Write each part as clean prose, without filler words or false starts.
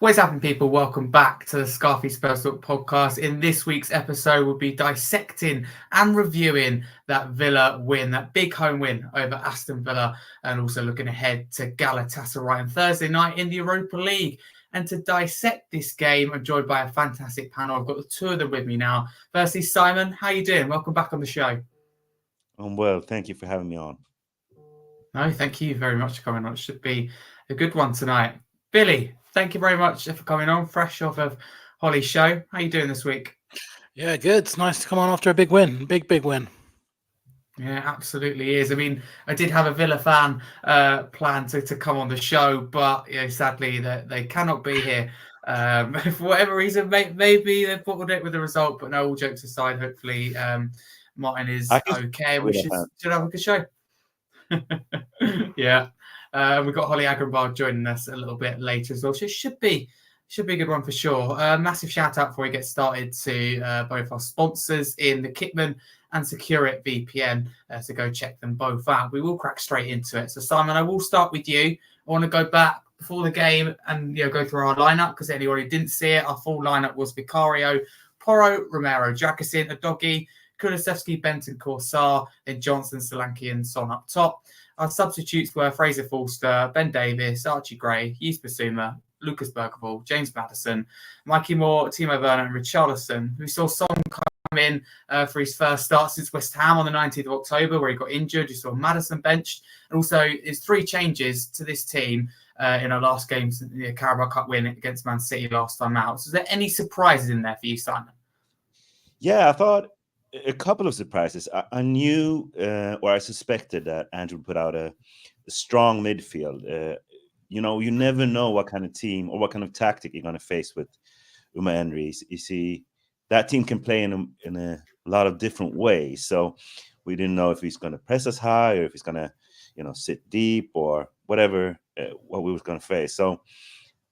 What is happening, people? Welcome back to the Scarfey Spurs Talk Podcast. In this week's episode, we'll be dissecting and reviewing that Villa win, that big home win over Aston Villa, and also looking ahead to Galatasaray on Thursday night in the Europa League. And to dissect this game, I'm joined by a fantastic panel. I've got the two of them with me now. Firstly, Simon, how you doing? Welcome back on the show. I'm well. Thank you for having me on. No, thank you very much for coming on. It should be a good one tonight. Billy, thank you very much for coming on, fresh off of Hollie's show. How are you doing this week? Yeah, good. It's nice to come on after a big win. Big win. Yeah, absolutely is. I mean, I did have a Villa fan plan to come on the show, but sadly they cannot be here. For whatever reason, maybe they've bottled it with the result, but no, all jokes aside, hopefully Martin is okay. We should have a good show. Yeah. We've got Hollie Agombar joining us a little bit later as well. So it should be a good one for sure. Massive shout out before we get started to both our sponsors in the Kitman and Securite VPN. So go check them both out. We will crack straight into it. So Simon, I will start with you. I want to go back before the game and go through our lineup because anyone who didn't see it, our full lineup was Vicario, Porro, Romero, Jackasin, Adogi, Kulusevski, Benton, Corsar, then Johnson, Solanke and Son up top. Our substitutes were Fraser Forster, Ben Davis, Archie Gray, Yves Bissouma, Lucas Bergvall, James Maddison, Mikey Moore, Timo Werner and Richarlison. We saw Son come in for his first start since West Ham on the 19th of October where he got injured. You saw Maddison benched. And also his three changes to this team in our last game, the Carabao Cup win against Man City last time out. So is there any surprises in there for you, Simon? Yeah, I thought a couple of surprises. I knew or I suspected that Andrew would put out a strong midfield. You never know what kind of team or what kind of tactic you're going to face with Yemane. You see, that team can play in a lot of different ways. So we didn't know if he's going to press us high or if he's going to, sit deep or whatever, what we was going to face. So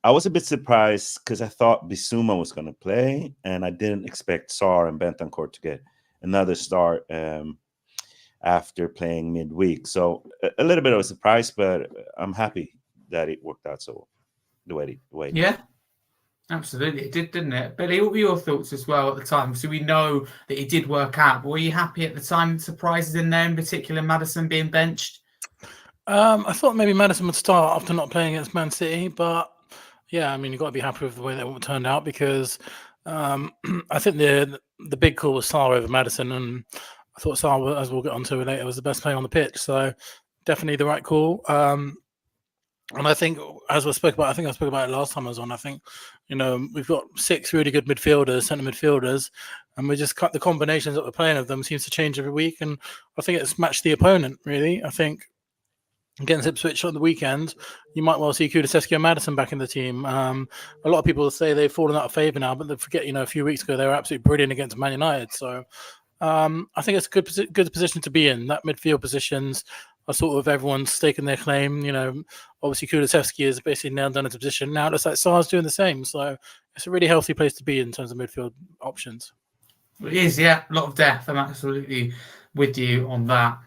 I was a bit surprised because I thought Bissouma was going to play and I didn't expect Sarr and Bentancur to get another start after playing midweek. So a little bit of a surprise, but I'm happy that it worked out so the way it Yeah, absolutely. It did, didn't it? Billy, what were your thoughts as well at the time? So we know that it did work out, but were you happy at the time? Surprises in there, in particular, Maddison being benched? I thought maybe Maddison would start after not playing against Man City, but yeah, I mean, you've got to be happy with the way that turned out because I think the big call was Sarr over Maddison, and I thought Sarr, as we'll get onto later, was the best player on the pitch. So definitely the right call. And I think, as I spoke about it last time I was on. I think, we've got 6 really good midfielders, centre midfielders, and we just cut the combinations that we're playing of them seems to change every week. And I think it's matched the opponent really. I think against Ipswich on the weekend, you might well see Kulusevski and Maddison back in the team. A lot of people say they've fallen out of favour now, but they forget, a few weeks ago they were absolutely brilliant against Man United. So I think it's a good position to be in. That midfield positions are sort of everyone's staking their claim. Obviously Kulusevski is basically nailed down his position. Now it looks like Sarr's doing the same. So it's a really healthy place to be in terms of midfield options. It is, yeah. A lot of depth. I'm absolutely with you on that.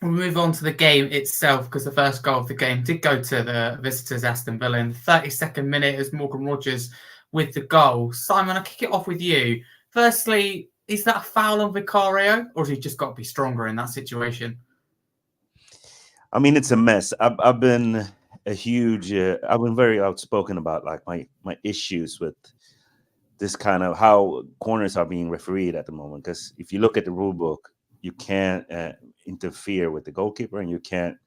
We'll move on to the game itself because the first goal of the game did go to the visitors, Aston Villa, in the 32nd minute as Morgan Rogers with the goal. Simon, I'll kick it off with you. Firstly, is that a foul on Vicario or has he just got to be stronger in that situation? I mean, it's a mess. I've been very outspoken about like my issues with this kind of how corners are being refereed at the moment. Because if you look at the rule book, you can't interfere with the goalkeeper, and you can't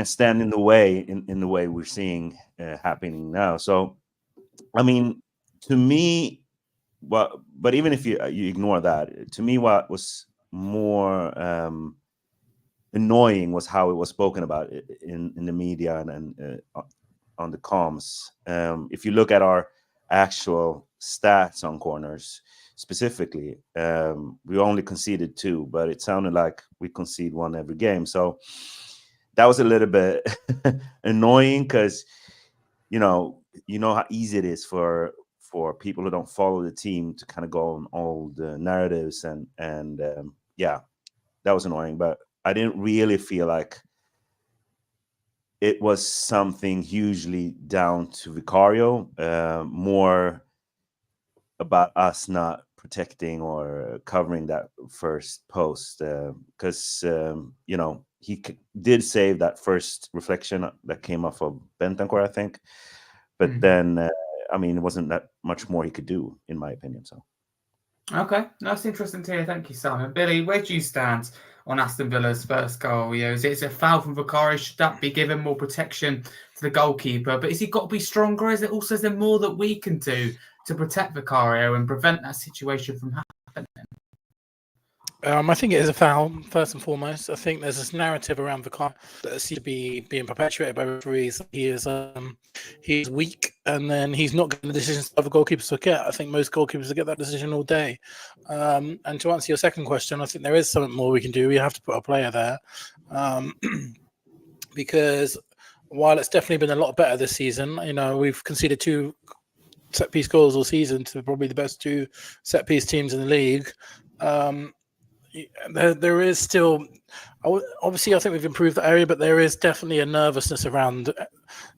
stand in the way in the way we're seeing happening now. So, I mean, to me, but even if you ignore that, to me, what was more annoying was how it was spoken about in the media and on the comms. If you look at our actual stats on corners specifically, we only conceded 2, but it sounded like we concede 1 every game. So that was a little bit annoying because you know how easy it is for people who don't follow the team to kind of go on all the narratives and yeah, that was annoying. But I didn't really feel like it was something hugely down to Vicario, more about us not protecting or covering that first post, because he did save that first reflection that came off of Bentancur, I think, but then it wasn't that much more he could do, in my opinion. So okay, that's interesting to hear. Thank you, Simon. Billy, where do you stand on Aston Villa's first goal? Is it a foul from Vicario? Should that be given more protection to the goalkeeper? But has he got to be stronger? Is there more that we can do to protect Vicario and prevent that situation from happening? I think it is a foul, first and foremost. I think there's this narrative around Vicario that seems to be being perpetuated by referees. He is weak, and then he's not getting the decisions other goalkeepers will get. I think most goalkeepers will get that decision all day. And to answer your second question, I think there is something more we can do. We have to put a player there. Because while it's definitely been a lot better this season, we've conceded 2 set-piece goals all season to probably the best 2 set-piece teams in the league. There is still, obviously, I think we've improved that area, but there is definitely a nervousness around,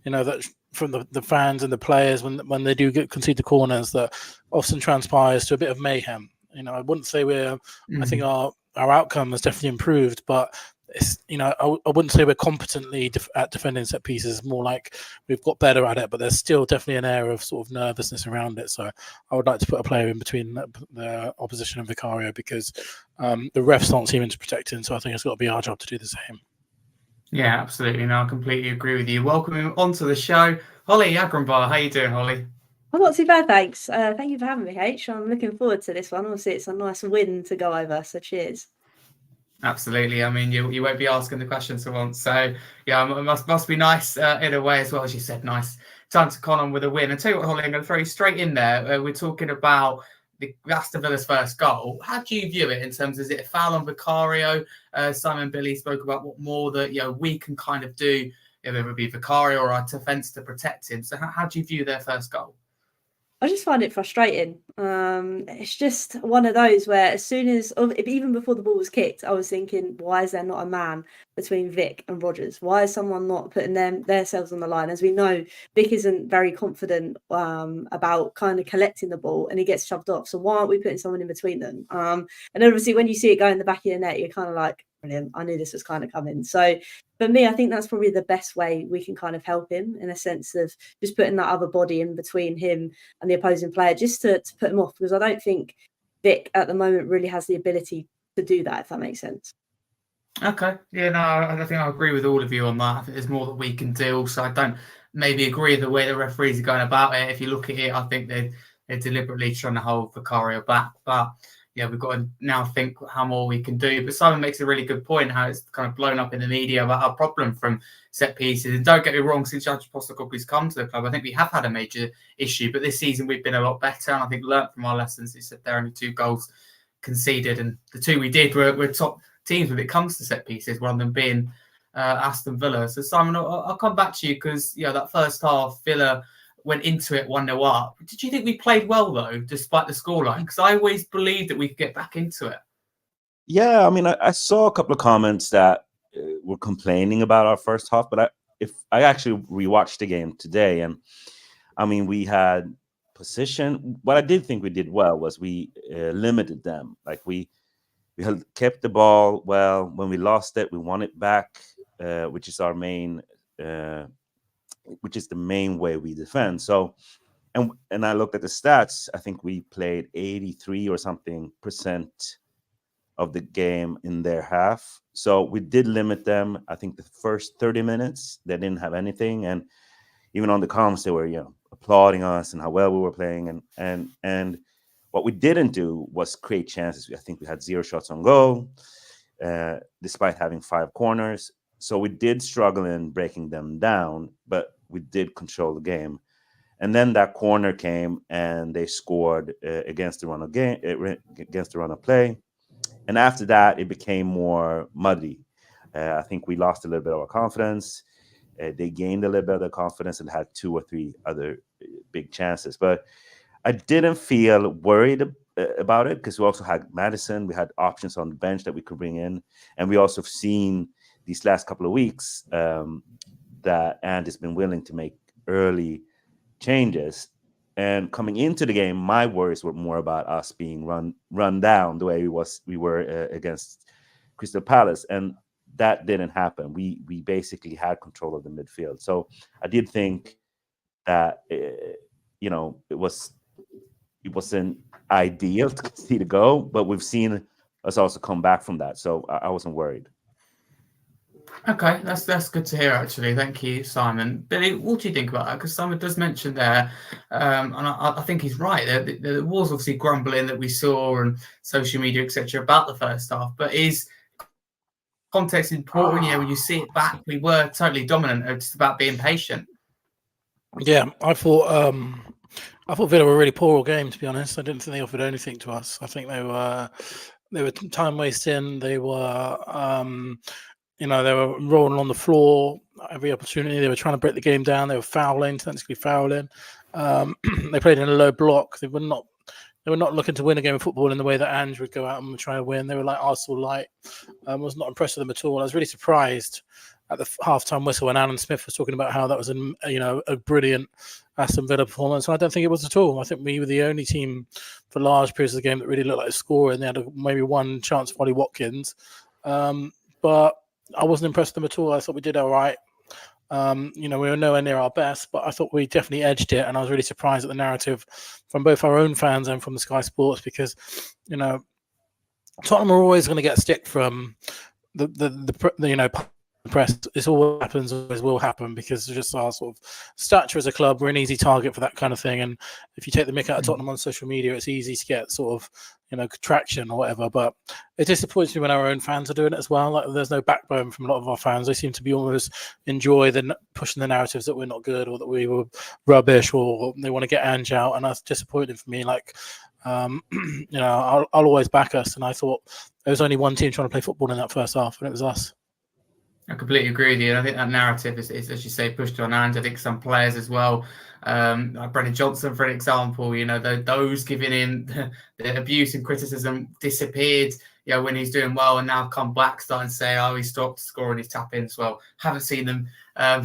that from the fans and the players when they do concede the corners, that often transpires to a bit of mayhem. I wouldn't say I think our outcome has definitely improved, but it's, I wouldn't say we're competently at defending set pieces. More like we've got better at it, but there's still definitely an air of sort of nervousness around it. So I would like to put a player in between the opposition and Vicario, because the refs aren't seeming to protect him. So I think it's got to be our job to do the same. Yeah, absolutely. No, I completely agree with you. Welcome onto the show, Hollie Agombar. How you doing, Hollie? I'm not too bad, thanks. Thank you for having me, H. I'm looking forward to this one. Obviously, it's a nice win to go over, so cheers. Absolutely. I mean, you won't be asking the questions for once. So, yeah, it must be nice in a way as well. As you said, nice time to con on with a win. And tell you what, Hollie, I'm going to throw you straight in there. We're talking about the Aston Villa's first goal. How do you view it in terms of, is it a foul on Vicario? Simon Billy spoke about what more that we can kind of do, whether it be Vicario or our defence to protect him. So how do you view their first goal? I just find it frustrating. It's just one of those where as soon as, even before the ball was kicked, I was thinking, why is there not a man between Vic and Rodgers? Why is someone not putting themselves on the line? As we know, Vic isn't very confident about kind of collecting the ball, and he gets shoved off. So why aren't we putting someone in between them? And obviously when you see it go in the back of your net, you're kind of like, brilliant, I knew this was kind of coming. So for me, I think that's probably the best way we can kind of help him, in a sense of just putting that other body in between him and the opposing player, just to put him off, because I don't think Vic at the moment really has the ability to do that, if that makes sense. Okay. Yeah, no, I think I agree with all of you on that. I think there's more that we can do. So I don't maybe agree with the way the referees are going about it. If you look at it, I think they're deliberately trying to hold Vicario back. But yeah, we've got to now think how more we can do. But Simon makes a really good point, how it's kind of blown up in the media about our problem from set pieces. And don't get me wrong, since Judge Postacoglu's come to the club, I think we have had a major issue. But this season we've been a lot better, and I think learnt from our lessons. He said there are only 2 goals conceded, and the 2 we did were top teams when it comes to set pieces, rather than being Aston Villa. So Simon, I'll come back to you, because that first half, Villa went into it 1-0 up. Did you think we played well though, despite the scoreline? Because I always believed that we could get back into it. Yeah, I mean, I saw a couple of comments that were complaining about our first half, but if I actually rewatched the game today, and I mean, we had position. What I did think we did well was we limited them. Like we had kept the ball well. When we lost it, we won it back, which is our main. Which is the main way we defend. So, and I looked at the stats. I think we played 83 or something % of the game in their half. So we did limit them. I think the first 30 minutes, they didn't have anything. And even on the comms, they were, applauding us and how well we were playing. And what we didn't do was create chances. I think we had 0 shots on goal, despite having 5 corners. So we did struggle in breaking them down, but we did control the game. And then that corner came, and they scored against the run of play. And after that, it became more muddy. I think we lost a little bit of our confidence. They gained a little bit of their confidence and had 2 or 3 other big chances. But I didn't feel worried about it, because we also had Maddison. We had options on the bench that we could bring in. And we also have seen these last couple of weeks, that Andy's been willing to make early changes. And coming into the game, my worries were more about us being run down the way we were against Crystal Palace, and that didn't happen. We basically had control of the midfield. So I did think that it wasn't ideal to see the goal, but we've seen us also come back from that. So I wasn't worried. Okay, that's good to hear, actually. Thank you, Simon. Billy, what do you think about that? Because Simon does mention there, and I think he's right. There was obviously grumbling that we saw on social media, etc., about the first half. But is context important? When you see it back, we were totally dominant. It's just about being patient. Yeah, I thought Villa were really poor all game, to be honest. I didn't think they offered anything to us. I think they were time wasting. They were they were rolling on the floor every opportunity. They were trying to break the game down. They were technically fouling. They played in a low block. They were not looking to win a game of football in the way that Ange would go out and try to win. They were like Arsenal light. I was not impressed with them at all. I was really surprised at the halftime whistle when Alan Smith was talking about how that was a brilliant Aston Villa performance. And I don't think it was at all. I think we were the only team for large periods of the game that really looked like scoring. They had maybe one chance for Ollie Watkins. But I wasn't impressed with them at all. I thought we did all right. We were nowhere near our best, but I thought we definitely edged it. And I was really surprised at the narrative from both our own fans and from the Sky Sports, because, Tottenham are always going to get stick from the press. This always happens, always will happen, because it's just our sort of stature as a club. We're an easy target for that kind of thing. And if you take the mick out of Tottenham on social media, it's easy to get sort of, traction or whatever. But it disappoints me when our own fans are doing it as well. Like, there's no backbone from a lot of our fans. They seem to be almost enjoy pushing the narratives that we're not good or that we were rubbish, or they want to get Ange out. And that's disappointing for me. Like, I'll always back us. And I thought there was only one team trying to play football in that first half, and it was us. I completely agree with you. And I think that narrative is, as you say, pushed on Ange. I think some players as well, like Brennan Johnson, for an example, those giving him the abuse and criticism disappeared, when he's doing well, and now come back starting to say, he stopped scoring his tap-ins. Well, haven't seen them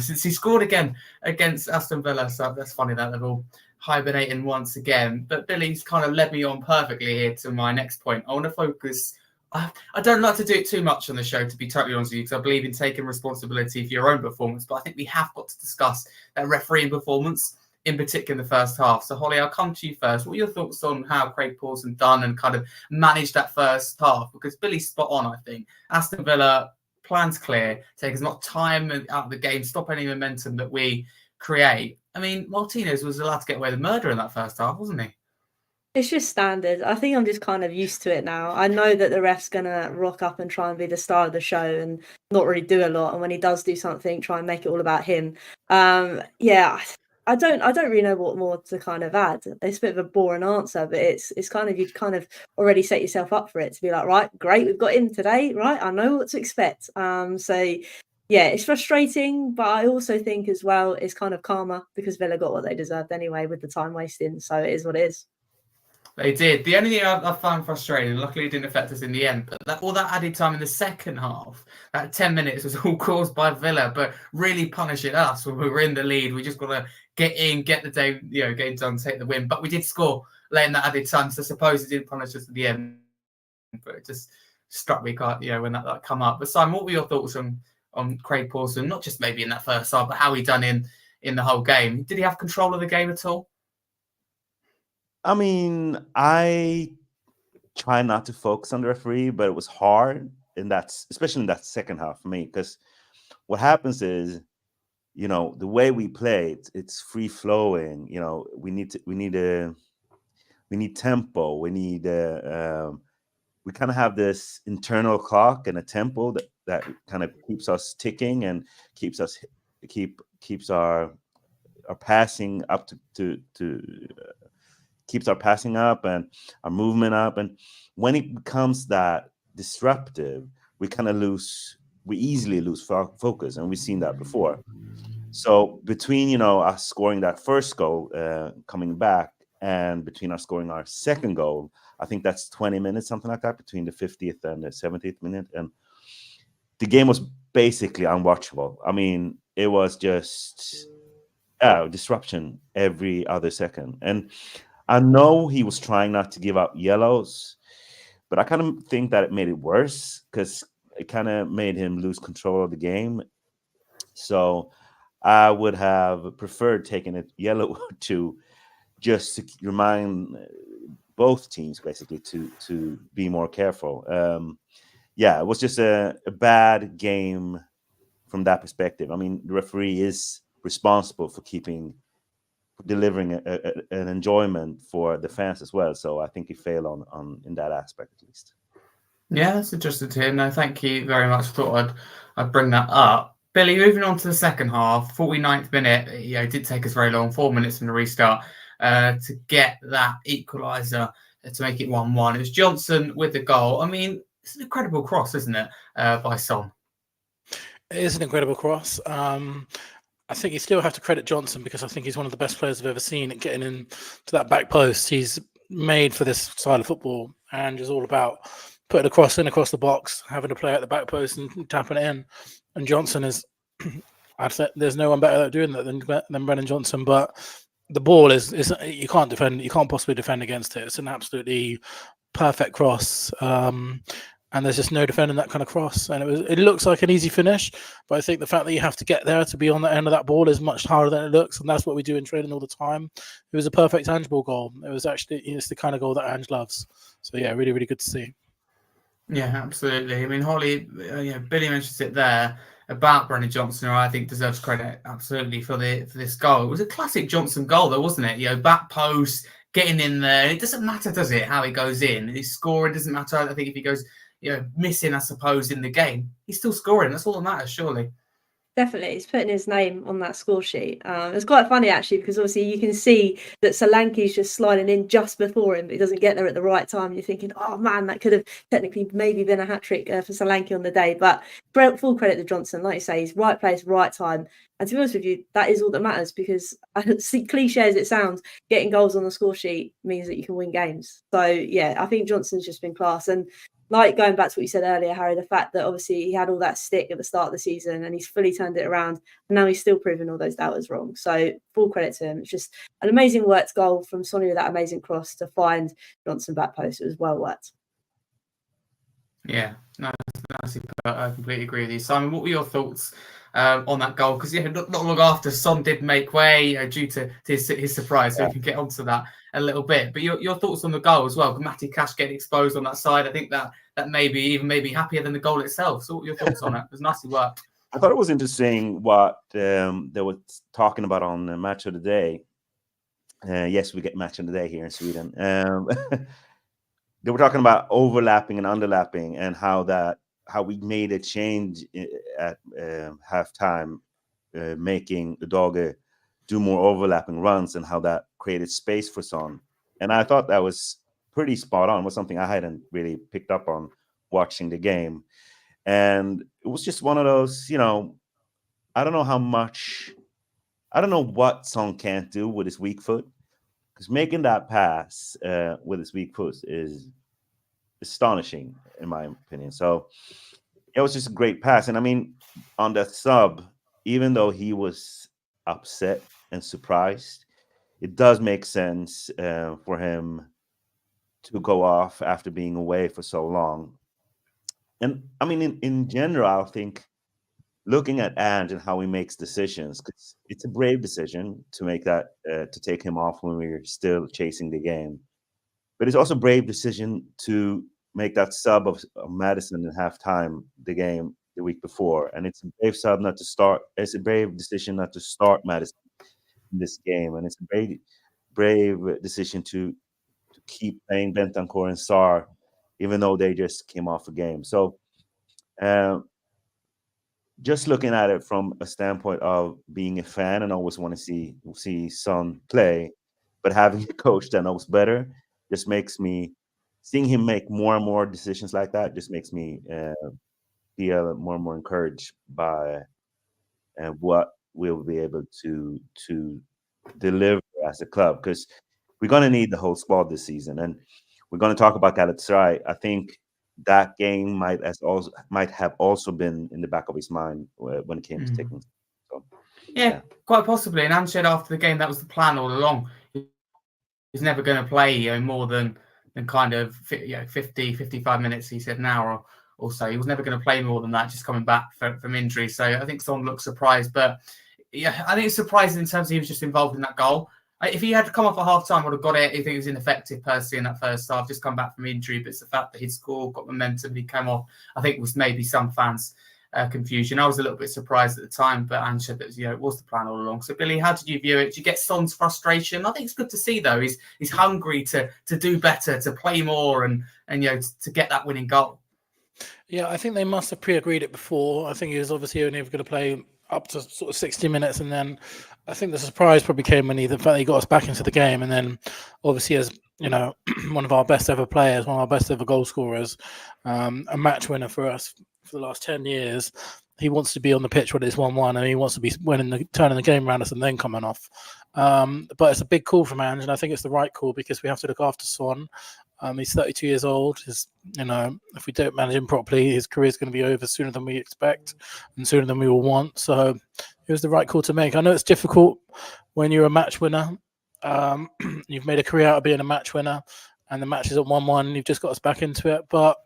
since he scored again against Aston Villa. So that's funny that they're all hibernating once again. But Billy's kind of led me on perfectly here to my next point. I want to focus. I don't like to do it too much on the show, to be totally honest with you, because I believe in taking responsibility for your own performance. But I think we have got to discuss that refereeing performance, in particular in the first half. So, Hollie, I'll come to you first. What are your thoughts on how Craig Pawson done and kind of managed that first half? Because Billy's spot on, I think. Aston Villa, plans clear, take as much time out of the game, stop any momentum that we create. I mean, Martinez was allowed to get away with murder in that first half, wasn't he? It's just standard. I think I'm just kind of used to it now. I know that the ref's going to rock up and try and be the star of the show and not really do a lot. And when he does do something, try and make it all about him. I don't really know what more to kind of add. It's a bit of a boring answer, but it's kind of, you'd kind of already set yourself up for it to be like, right, great, we've got him today, right? I know what to expect. It's frustrating, but I also think as well it's kind of karma, because Villa got what they deserved anyway with the time wasting. So it is what it is. They did. The only thing I found frustrating, luckily it didn't affect us in the end, but all that added time in the second half, that 10 minutes was all caused by Villa, but really punishing us when we were in the lead. We just got to get in, get the day, game done, take the win. But we did score late in that added time, so I suppose it didn't punish us at the end. But it just struck me, when that come up. But Simon, what were your thoughts on Craig Pawson, not just maybe in that first half, but how he done in the whole game? Did he have control of the game at all? I mean, I try not to focus on the referee, but it was hard especially in that second half for me, because what happens is, the way we play, it's free flowing. We need tempo. We kind of have this internal clock and a tempo that kind of keeps us ticking and keeps our passing up keeps our passing up and our movement up. And when it becomes that disruptive, we easily lose focus. And we've seen that before. So between, us scoring that first goal, coming back, and between us scoring our second goal, I think that's 20 minutes, something like that, between the 50th and the 70th minute. And the game was basically unwatchable. I mean, it was just disruption every other second. And I know he was trying not to give up yellows, but I kind of think that it made it worse because it kind of made him lose control of the game. So I would have preferred taking a yellow to just to remind both teams basically to be more careful. It was just a bad game from that perspective. I mean, the referee is responsible for delivering an enjoyment for the fans as well. So I think he failed on in that aspect at least. Yeah, that's interesting to hear. No, thank you very much. I thought I'd bring that up. Billy, moving on to the second half, 49th minute. It did take us very long, 4 minutes from the restart, to get that equaliser to make it 1-1. It was Johnson with the goal. I mean, it's an incredible cross, isn't it, by Son? It is an incredible cross. I think you still have to credit Johnson because I think he's one of the best players I've ever seen at getting in to that back post. He's made for this style of football and is all about putting a cross in across the box, having a player at the back post and tapping it in. And Johnson is, I think there's no one better at doing that than Brennan Johnson. But the ball is you can't defend, you can't possibly defend against it. It's an absolutely perfect cross. And there's just no defending that kind of cross. And it looks like an easy finish, but I think the fact that you have to get there to be on the end of that ball is much harder than it looks. And that's what we do in training all the time. It was a perfect tangible goal. It was actually, it's the kind of goal that Ange loves. So yeah, really, really good to see. Yeah, absolutely. I mean, Hollie, Billy mentions it there about Brennan Johnson, who I think deserves credit absolutely for this goal. It was a classic Johnson goal, though, wasn't it? Back post, getting in there. It doesn't matter, does it, how he goes in? He's scoring. It doesn't matter. I think if he goes, missing, I suppose, in the game, he's still scoring. That's all that matters, surely. Definitely, he's putting his name on that score sheet. It's quite funny actually because obviously you can see that Solanke's just sliding in just before him, but he doesn't get there at the right time. You're thinking, oh man, that could have technically maybe been a hat trick for Solanke on the day. But full credit to Johnson, like you say, he's right place, right time. And to be honest with you, that is all that matters because, cliche as it sounds, getting goals on the score sheet means that you can win games. So yeah, I think Johnson's just been class. And like going back to what you said earlier, Harry, the fact that obviously he had all that stick at the start of the season and he's fully turned it around and now he's still proving all those doubters wrong. So full credit to him. It's just an amazing worked goal from Sonny with that amazing cross to find Johnson back post. It was well worked. Yeah, no, I completely agree with you. Simon, what were your thoughts on that goal? Because not long after, Son did make way due to his surprise, so we can get onto that a little bit. But your thoughts on the goal as well? Matty Cash getting exposed on that side, I think that maybe made me happier than the goal itself. So what were your thoughts on it? It was nicely worked. I thought it was interesting what they were talking about on the Match of the Day. Yes, we get Match of the Day here in Sweden. They were talking about overlapping and underlapping and how we made a change at halftime, making the Dogge do more overlapping runs and how that created space for Son. And I thought that was pretty spot on. It was something I hadn't really picked up on watching the game. And it was just one of those, I don't know what Son can't do with his weak foot. Because making that pass with his weak foot is astonishing, in my opinion. So it was just a great pass. And I mean, on that sub, even though he was upset and surprised, it does make sense for him to go off after being away for so long. And I mean, in general, I think looking at Ange and how he makes decisions, because it's a brave decision to make that, to take him off when we're still chasing the game. But it's also a brave decision to make that sub of Madison in halftime the game the week before. And it's a brave sub not to start. It's a brave decision not to start Madison in this game. And it's a brave decision to keep playing Bentancur and Sarr, even though they just came off a game. So just looking at it from a standpoint of being a fan and always want to see Son play, but having a coach that knows better just makes me, seeing him make more and more decisions like that just makes me feel more and more encouraged by what we'll be able to deliver as a club, because we're going to need the whole squad this season. And we're going to talk about Galatasaray. I think that game might have also been in the back of his mind when it came to taking. So. Yeah, quite possibly. And Ange said after the game that was the plan all along. He's never going to play more than kind of 50, 55 minutes. He said an hour or so. He was never going to play more than that, just coming back from injury. So I think Son looked surprised, but yeah, I think it's surprising in terms of he was just involved in that goal. If he had to come off at half time, would have got it. I think he was ineffective personally in that first half, just come back from injury. But it's the fact that he'd scored, got momentum, he came off. I think it was maybe some fans' confusion. I was a little bit surprised at the time, but Ange said that it was the plan all along. So Billy, how did you view it? Did you get Son's frustration? I think it's good to see though. He's hungry to do better, to play more, and to get that winning goal. Yeah, I think they must have pre-agreed it before. I think he was obviously only ever going to play up to sort of 60 minutes, and then I think the surprise probably came when the fact that he got us back into the game, and then obviously as one of our best ever players, one of our best ever goal scorers, a match winner for us for the last 10 years. He wants to be on the pitch when it's 1-1, and he wants to be turning the game around us and then coming off. But it's a big call from Ange, and I think it's the right call because we have to look after Son. He's 32 years old. If we don't manage him properly, his career is going to be over sooner than we expect and sooner than we will want. So it was the right call to make. I know it's difficult when you're a match winner. You've made a career out of being a match winner, and the match is at 1-1. You've just got us back into it. But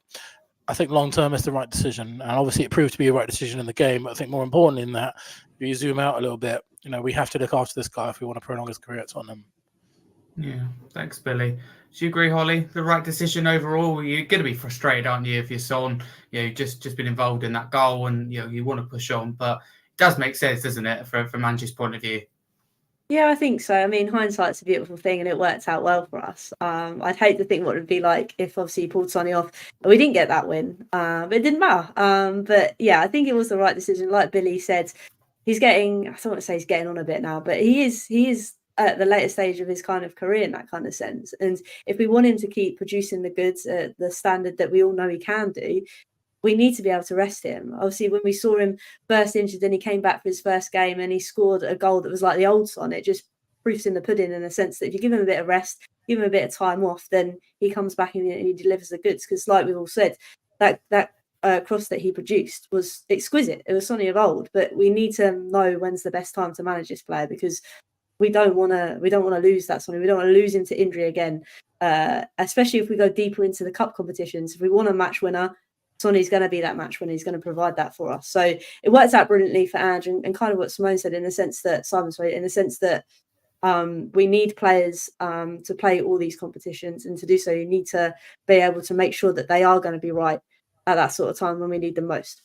I think long term it's the right decision. And obviously it proved to be a right decision in the game. But I think more importantly than that, if you zoom out a little bit, we have to look after this guy if we want to prolong his career at Tottenham. Yeah, thanks, Billy. Do you agree, Hollie? The right decision overall? You're going to be frustrated, aren't you, if your son, just been involved in that goal and you want to push on, but it does make sense, doesn't it, from Ange's point of view? Yeah, I think so. I mean, hindsight's a beautiful thing, and it worked out well for us. I'd hate to think what it would be like if obviously he pulled Sonny off and we didn't get that win, but it didn't matter. But yeah, I think it was the right decision. Like Billy said, I don't want to say he's getting on a bit now, but he is at the later stage of his kind of career in that kind of sense. And if we want him to keep producing the goods at the standard that we all know he can do, we need to be able to rest him. Obviously, when we saw him burst injured and he came back for his first game and he scored a goal that was like the old Son, it just proofs in the pudding in the sense that if you give him a bit of rest, give him a bit of time off, then he comes back and he delivers the goods. Because like we've all said, that cross that he produced was exquisite. It was Sonny of old, but we need to know when's the best time to manage this player because we don't want to lose that Sonny. We don't want to lose him to injury again, especially if we go deeper into the cup competitions. If we want a match winner, Sonny's going to be that match winner. He's going to provide that for us. So it works out brilliantly for Ange and kind of what Simone said in the sense that we need players to play all these competitions, and to do so, you need to be able to make sure that they are going to be right at that sort of time when we need them most.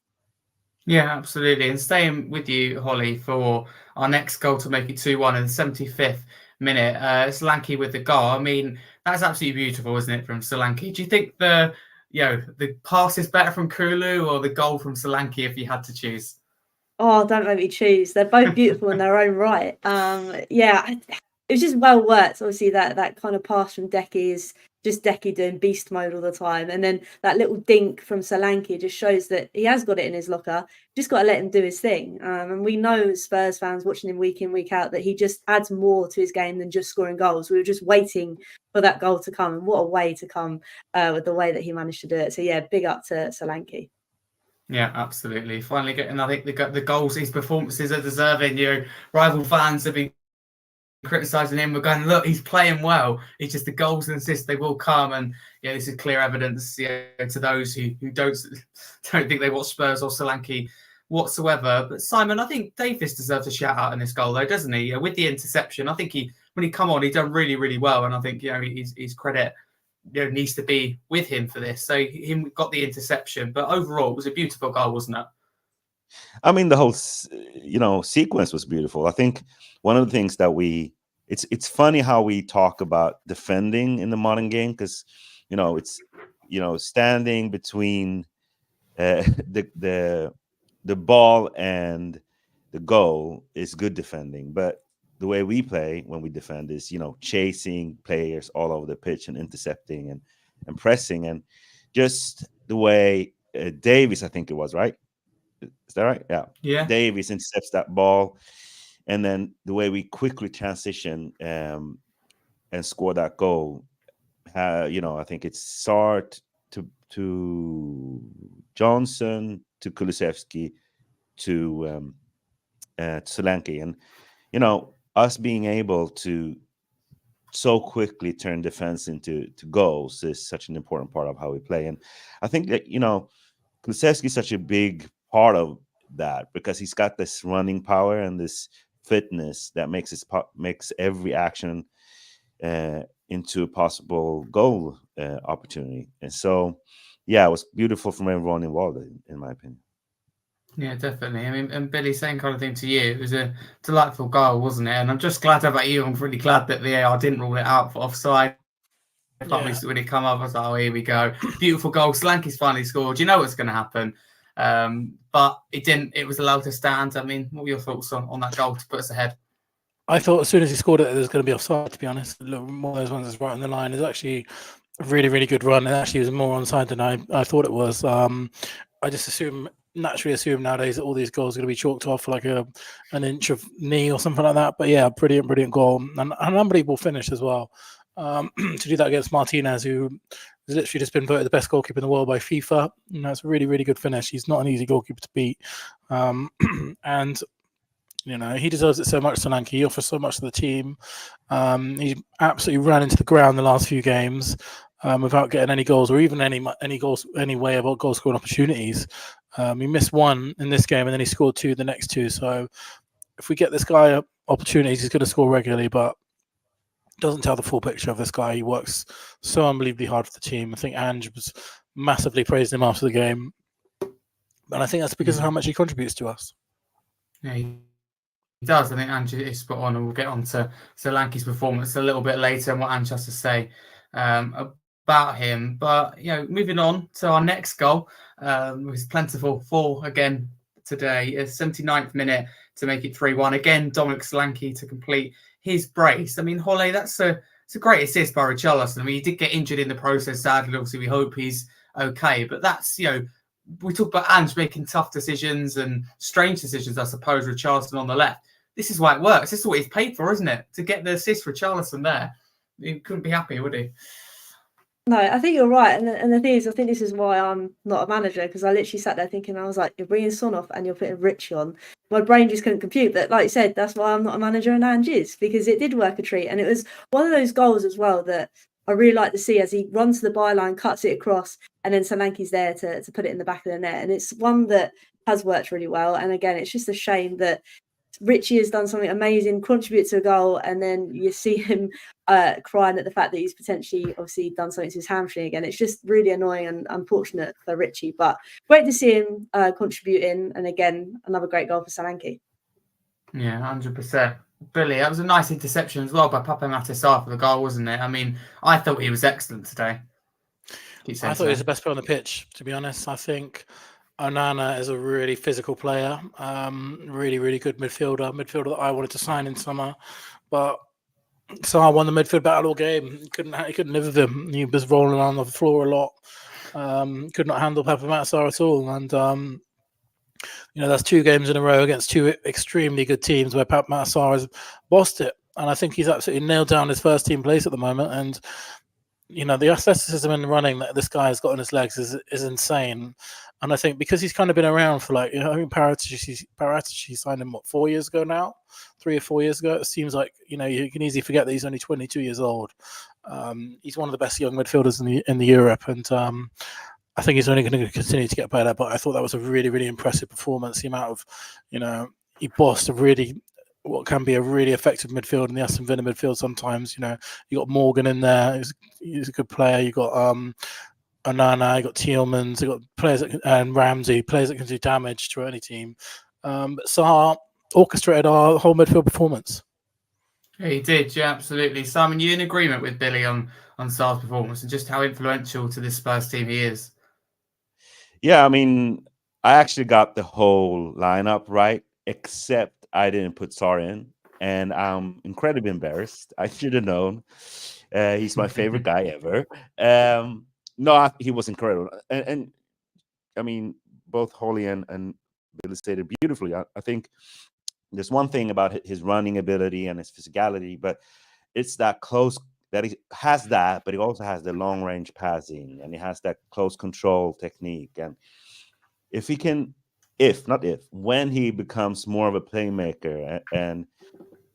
Yeah, absolutely. And staying with you, Hollie, for our next goal to make it 2-1 in the 75th minute, Solanke with the goal. I mean, that's absolutely beautiful, isn't it, from Solanke? Do you think the pass is better from Kulu or the goal from Solanke if you had to choose? Oh, don't make me choose. They're both beautiful in their own right. It was just well worked. Obviously, that kind of pass from Decky is just Decky doing beast mode all the time. And then that little dink from Solanke just shows that he has got it in his locker. Just got to let him do his thing. And we know as Spurs fans watching him week in, week out, that he just adds more to his game than just scoring goals. We were just waiting for that goal to come. And what a way to come with the way that he managed to do it. So, yeah, big up to Solanke. Yeah, absolutely. Finally getting, I think, the goals, his performances are deserving. Rival fans have been criticising him. We're going, look, he's playing well. It's just the goals and assists, they will come. And this is clear evidence to those who don't think they watch Spurs or Solanke whatsoever. But Simon, I think Davis deserves a shout out in this goal, though, doesn't he? With the interception, I think when he come on, he done really, really well. And I think his credit needs to be with him for this. So him got the interception, but overall, it was a beautiful goal, wasn't it? I mean, the whole sequence was beautiful. I think one of the things that it's funny how we talk about defending in the modern game, because it's standing between the ball and the goal is good defending, but the way we play when we defend is chasing players all over the pitch and intercepting and pressing, and just the way Davies, I think it was, right? Is that right? Yeah. Davies intercepts that ball, and then the way we quickly transition and score that goal. I think it's Sartre to Johnson to Kulusevski to Solanke. And, us being able to so quickly turn defense into goals is such an important part of how we play. And I think that, Kulusevski is such a big part of that because he's got this running power and this fitness that makes every action into a possible goal opportunity. And so, yeah, it was beautiful from everyone involved, in my opinion. Yeah, definitely. I mean, and Billy, same kind of thing to you. It was a delightful goal, wasn't it? And I'm just glad about you. I'm really glad that the AR didn't rule it out for offside. When it come up, I was like, oh, here we go. Beautiful goal. Solanke's finally scored. You know what's going to happen. But it didn't. It was allowed to stand. I mean, what were your thoughts on that goal to put us ahead? I thought as soon as he scored it, there was going to be offside, to be honest. One of those ones that's right on the line. It's actually a really, really good run. It actually was more onside than I thought it was. I just naturally assume nowadays that all these goals are going to be chalked off for like an inch of knee or something like that. But yeah, brilliant goal. And an unbelievable finish as well. To do that against Martinez, who has literally just been voted the best goalkeeper in the world by FIFA. It's a really, really good finish. He's not an easy goalkeeper to beat. And he deserves it so much, Solanke. He offers so much to the team. He absolutely ran into the ground the last few games without getting any goals or even any goals, any way about goal scoring opportunities. He missed one in this game and then he scored two the next two. So if we get this guy opportunities, he's going to score regularly, but doesn't tell the full picture of this guy. He works so unbelievably hard for the team. I think Ange was massively praised him after the game. And I think that's because of how much he contributes to us. Yeah, he does. I think Ange is spot on, and we'll get on to Solanke's performance a little bit later and what Ange has to say about him. But, moving on to our next goal, it was plentiful 4 again today, a 79th minute to make it 3-1. Again, Dominic Solanke to complete his brace. I mean, Hollie, it's a great assist by Richarlison. I mean, he did get injured in the process, sadly. Obviously, we hope he's okay. But that's, we talk about Ange making tough decisions and strange decisions, I suppose, Richarlison on the left. This is why it works. This is what he's paid for, isn't it? To get the assist for Richarlison there. He couldn't be happy, would he? No, I think you're right. And the thing is, I think this is why I'm not a manager, because I literally sat there thinking, I was like, you're bringing Son off and you're putting Rich on. My brain just couldn't compute that. Like you said, that's why I'm not a manager and Ange is, because it did work a treat. And it was one of those goals as well that I really like to see as he runs to the byline, cuts it across, and then Solanke's there to put it in the back of the net. And it's one that has worked really well. And again, it's just a shame that Richie has done something amazing, contribute to a goal, and then you see him crying at the fact that he's potentially obviously done something to his hamstring again. It's just really annoying and unfortunate for Richie, but great to see him contributing. And again, another great goal for Solanke. Yeah, 100%. Billy, that was a nice interception as well by Pape Matar Sarr for the goal, wasn't it? I mean, I thought he was excellent today. I thought he was the best player on the pitch, to be honest. I think Onana is a really physical player, really, really good midfielder that I wanted to sign in summer. But Sarr won the midfield battle all game. He couldn't live with him. He was rolling on the floor a lot. Could not handle Pape Matar Sarr at all. And that's 2 games in a row against 2 extremely good teams where Pape Matar Sarr has bossed it. And I think he's absolutely nailed down his first team place at the moment. And the athleticism and running that this guy has got on his legs is insane. And I think because he's kind of been around for I think Paratici signed him 4 years ago now, 3 or 4 years ago. It seems like you can easily forget that he's only 22 years old. He's one of the best young midfielders in the Europe, and I think he's only going to continue to get better. But I thought that was a really, really impressive performance. The amount of he bossed a really what can be a really effective midfield in the Aston Villa midfield. Sometimes you got Morgan in there. He's a good player. You got Onana, you got Tielemans, you got players and Ramsey, players that can do damage to any team. But Sarr orchestrated our whole midfield performance. Yeah, he did, yeah, absolutely. Simon, you in agreement with Billy on Sarr's performance and just how influential to this Spurs team he is? Yeah, I mean, I actually got the whole lineup right, except I didn't put Sarr in, and I'm incredibly embarrassed. I should have known. He's my favorite guy ever. No, he was incredible. And I mean, both Hollie and Billy stated beautifully. I think there's one thing about his running ability and his physicality, but it's that close that he has that, but he also has the long range passing and he has that close control technique. And if he can when he becomes more of a playmaker and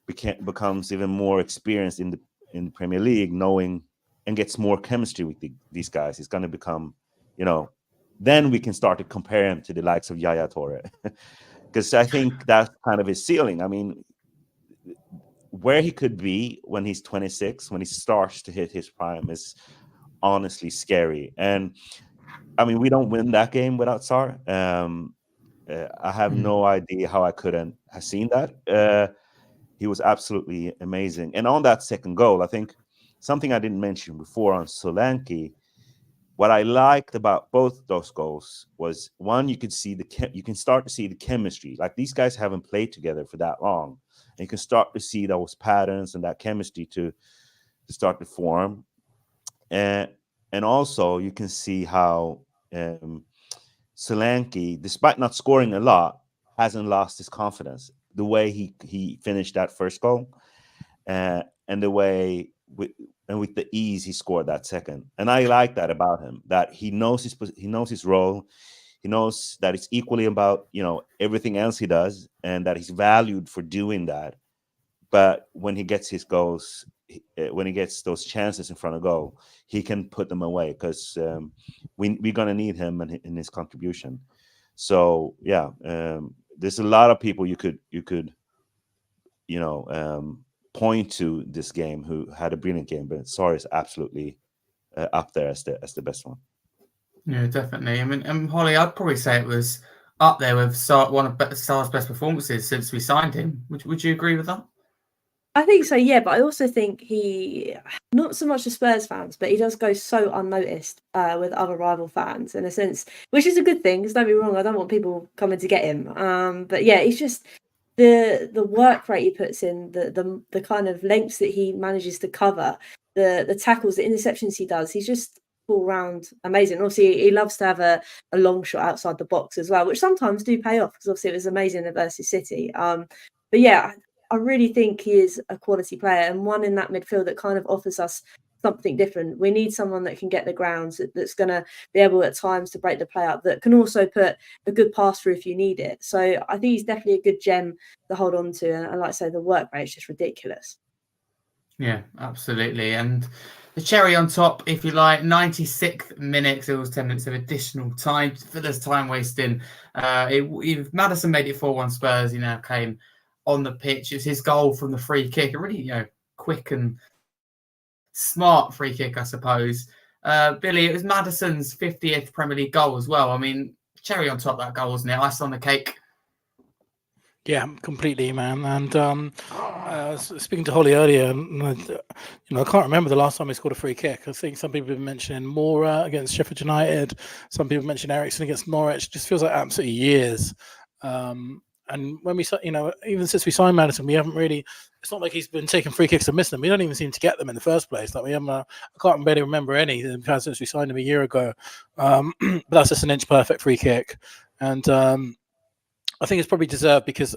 becomes even more experienced in the Premier League, knowing and gets more chemistry with these guys, he's going to become, then we can start to compare him to the likes of Yaya Toure, because I think that's kind of his ceiling. I mean, where he could be when he's 26, when he starts to hit his prime, is honestly scary. And I mean, we don't win that game without Sarr. I have no idea how I couldn't have seen that. He was absolutely amazing. And on that second goal, I think something I didn't mention before on Solanke, what I liked about both those goals was, one, you can start to see the chemistry. Like, these guys haven't played together for that long. And you can start to see those patterns and that chemistry to start to form. And also you can see how Solanke, despite not scoring a lot, hasn't lost his confidence. The way he finished that first goal, and the way with the ease he scored that second. And I like that about him, that he knows his role. He knows that it's equally about, everything else he does, and that he's valued for doing that. But when he gets his goals, when he gets those chances in front of goal, he can put them away, because we're going to need him in his contribution. So yeah, there's a lot of people you could point to this game who had a brilliant game, but Sarr is absolutely up there as the best one. Yeah, definitely. I mean, Hollie, I'd probably say it was up there with one of Sarr's best performances since we signed him. Would you agree with that? I think so, yeah, but I also think he, not so much the Spurs fans, but he does go so unnoticed with other rival fans, in a sense, which is a good thing, because don't be wrong, I don't want people coming to get him. But yeah, it's just the work rate he puts in, the kind of lengths that he manages to cover, the tackles, the interceptions he does, he's just all round amazing. Obviously, he loves to have a long shot outside the box as well, which sometimes do pay off, because obviously it was amazing versus City. But yeah, I really think he is a quality player, and one in that midfield that kind of offers us something different. We need someone that can get the grounds, that's going to be able at times to break the play up, that can also put a good pass through if you need it. So I think he's definitely a good gem to hold on to. And like I say, the work rate is just ridiculous. Yeah, absolutely. And the cherry on top, if you like, 96th minute, it was 10 minutes of additional time for this time wasting. If Maddison made it 4-1 Spurs, he now came on the pitch. It was his goal from the free kick, a really quick and smart free kick, I suppose. Billy, it was Maddison's 50th Premier League goal as well. I mean, cherry on top of that goal, wasn't it? Ice on the cake. Yeah, completely, man. And speaking to Hollie earlier, I can't remember the last time he scored a free kick. I think some people have been mentioning Moura against Sheffield United. Some people mentioned Ericsson against Norwich. It just feels like absolutely years. And when we, even since we signed Maddison, we haven't really. It's not like he's been taking free kicks and missing them. We don't even seem to get them in the first place. Like, we haven't. I can't really remember any since we signed him a year ago. But that's just an inch perfect free kick, and I think it's probably deserved, because,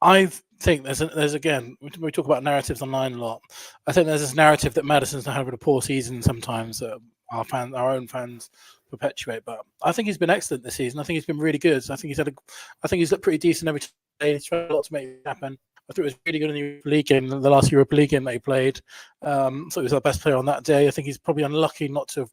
I think there's again, we talk about narratives online a lot. I think there's this narrative that Maddison's not having a poor season sometimes, that our own fans perpetuate. But I think he's been excellent this season. I think he's been really good. I think he's looked pretty decent every day. He's tried a lot to make it happen. I thought it was really good in the Europa League game, the last Europa League game that he played. So he was our best player on that day. I think he's probably unlucky not to have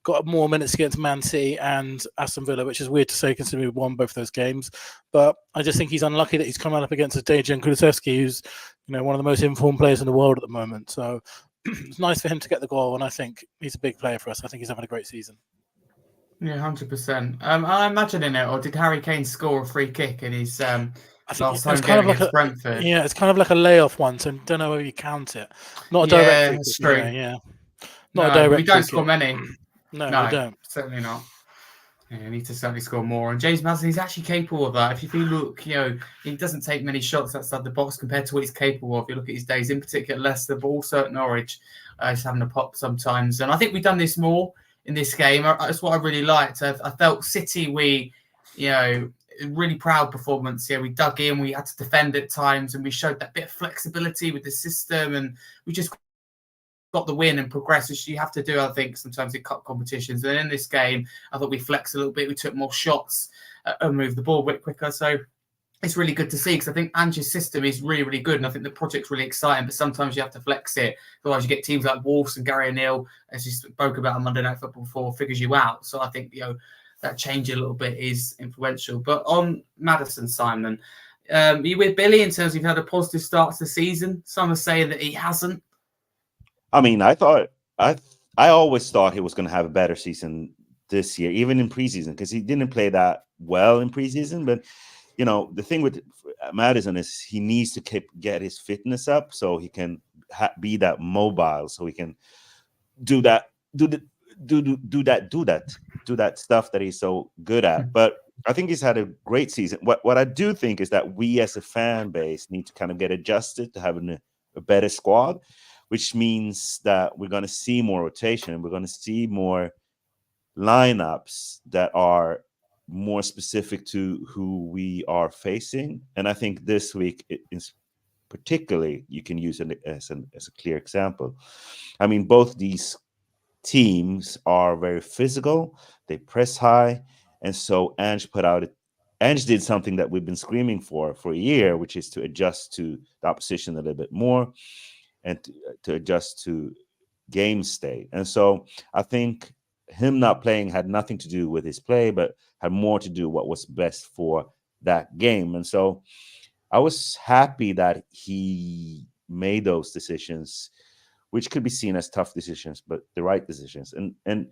got more minutes against Man City and Aston Villa, which is weird to say considering we won both those games. But I just think he's unlucky that he's come up against a Dejan Kulusevski, who's one of the most informed players in the world at the moment. So it's nice for him to get the goal, and I think he's a big player for us. I think he's having a great season. Yeah, 100%. I imagine in it, or did Harry Kane score a free kick in his last home game against Brentford? Yeah, it's kind of like a layoff one, so I don't know whether you count it. Not a direct free kick. True. Yeah. Not a direct. We don't score many. No, we don't. Certainly not. Yeah, we need to certainly score more. And James Maddison, he's actually capable of that. If you look, he doesn't take many shots outside the box compared to what he's capable of. If you look at his days, in particular Leicester, but also at Norwich, he's having a pop sometimes. And I think we've done this more in this game. That's what I really liked. I felt City, really proud performance. Yeah, we dug in, we had to defend at times, and we showed that bit of flexibility with the system, and we just got the win and progressed, which you have to do, I think, sometimes in cup competitions. And in this game, I thought we flexed a little bit. We took more shots. and move the ball a bit quicker. So it's really good to see, because I think Ange's system is really, really good, and I think the project's really exciting, but sometimes you have to flex it. Otherwise you get teams like Wolves and Gary O'Neill, as you spoke about on Monday Night Football before, figures you out. So I think, that change a little bit is influential. But on Maddison, Simon, are you with Billy in terms of you've had a positive start to the season? Some are saying that he hasn't. I mean, I always thought he was going to have a better season this year, even in preseason, because he didn't play that well in preseason. But the thing with Maddison is he needs to get his fitness up so he can be that mobile, so he can do that stuff that he's so good at. But I think he's had a great season. What I do think is that we as a fan base need to kind of get adjusted to having a better squad, which means that we're going to see more rotation, and we're going to see more lineups that are more specific to who we are facing. And I think this week is particularly, you can use it as a clear example. I mean, both these teams are very physical, they press high, and so Ange did something that we've been screaming for a year, which is to adjust to the opposition a little bit more and to adjust to game state. And so I think him not playing had nothing to do with his play, but had more to do what was best for that game. And so I was happy that he made those decisions, which could be seen as tough decisions, but the right decisions. And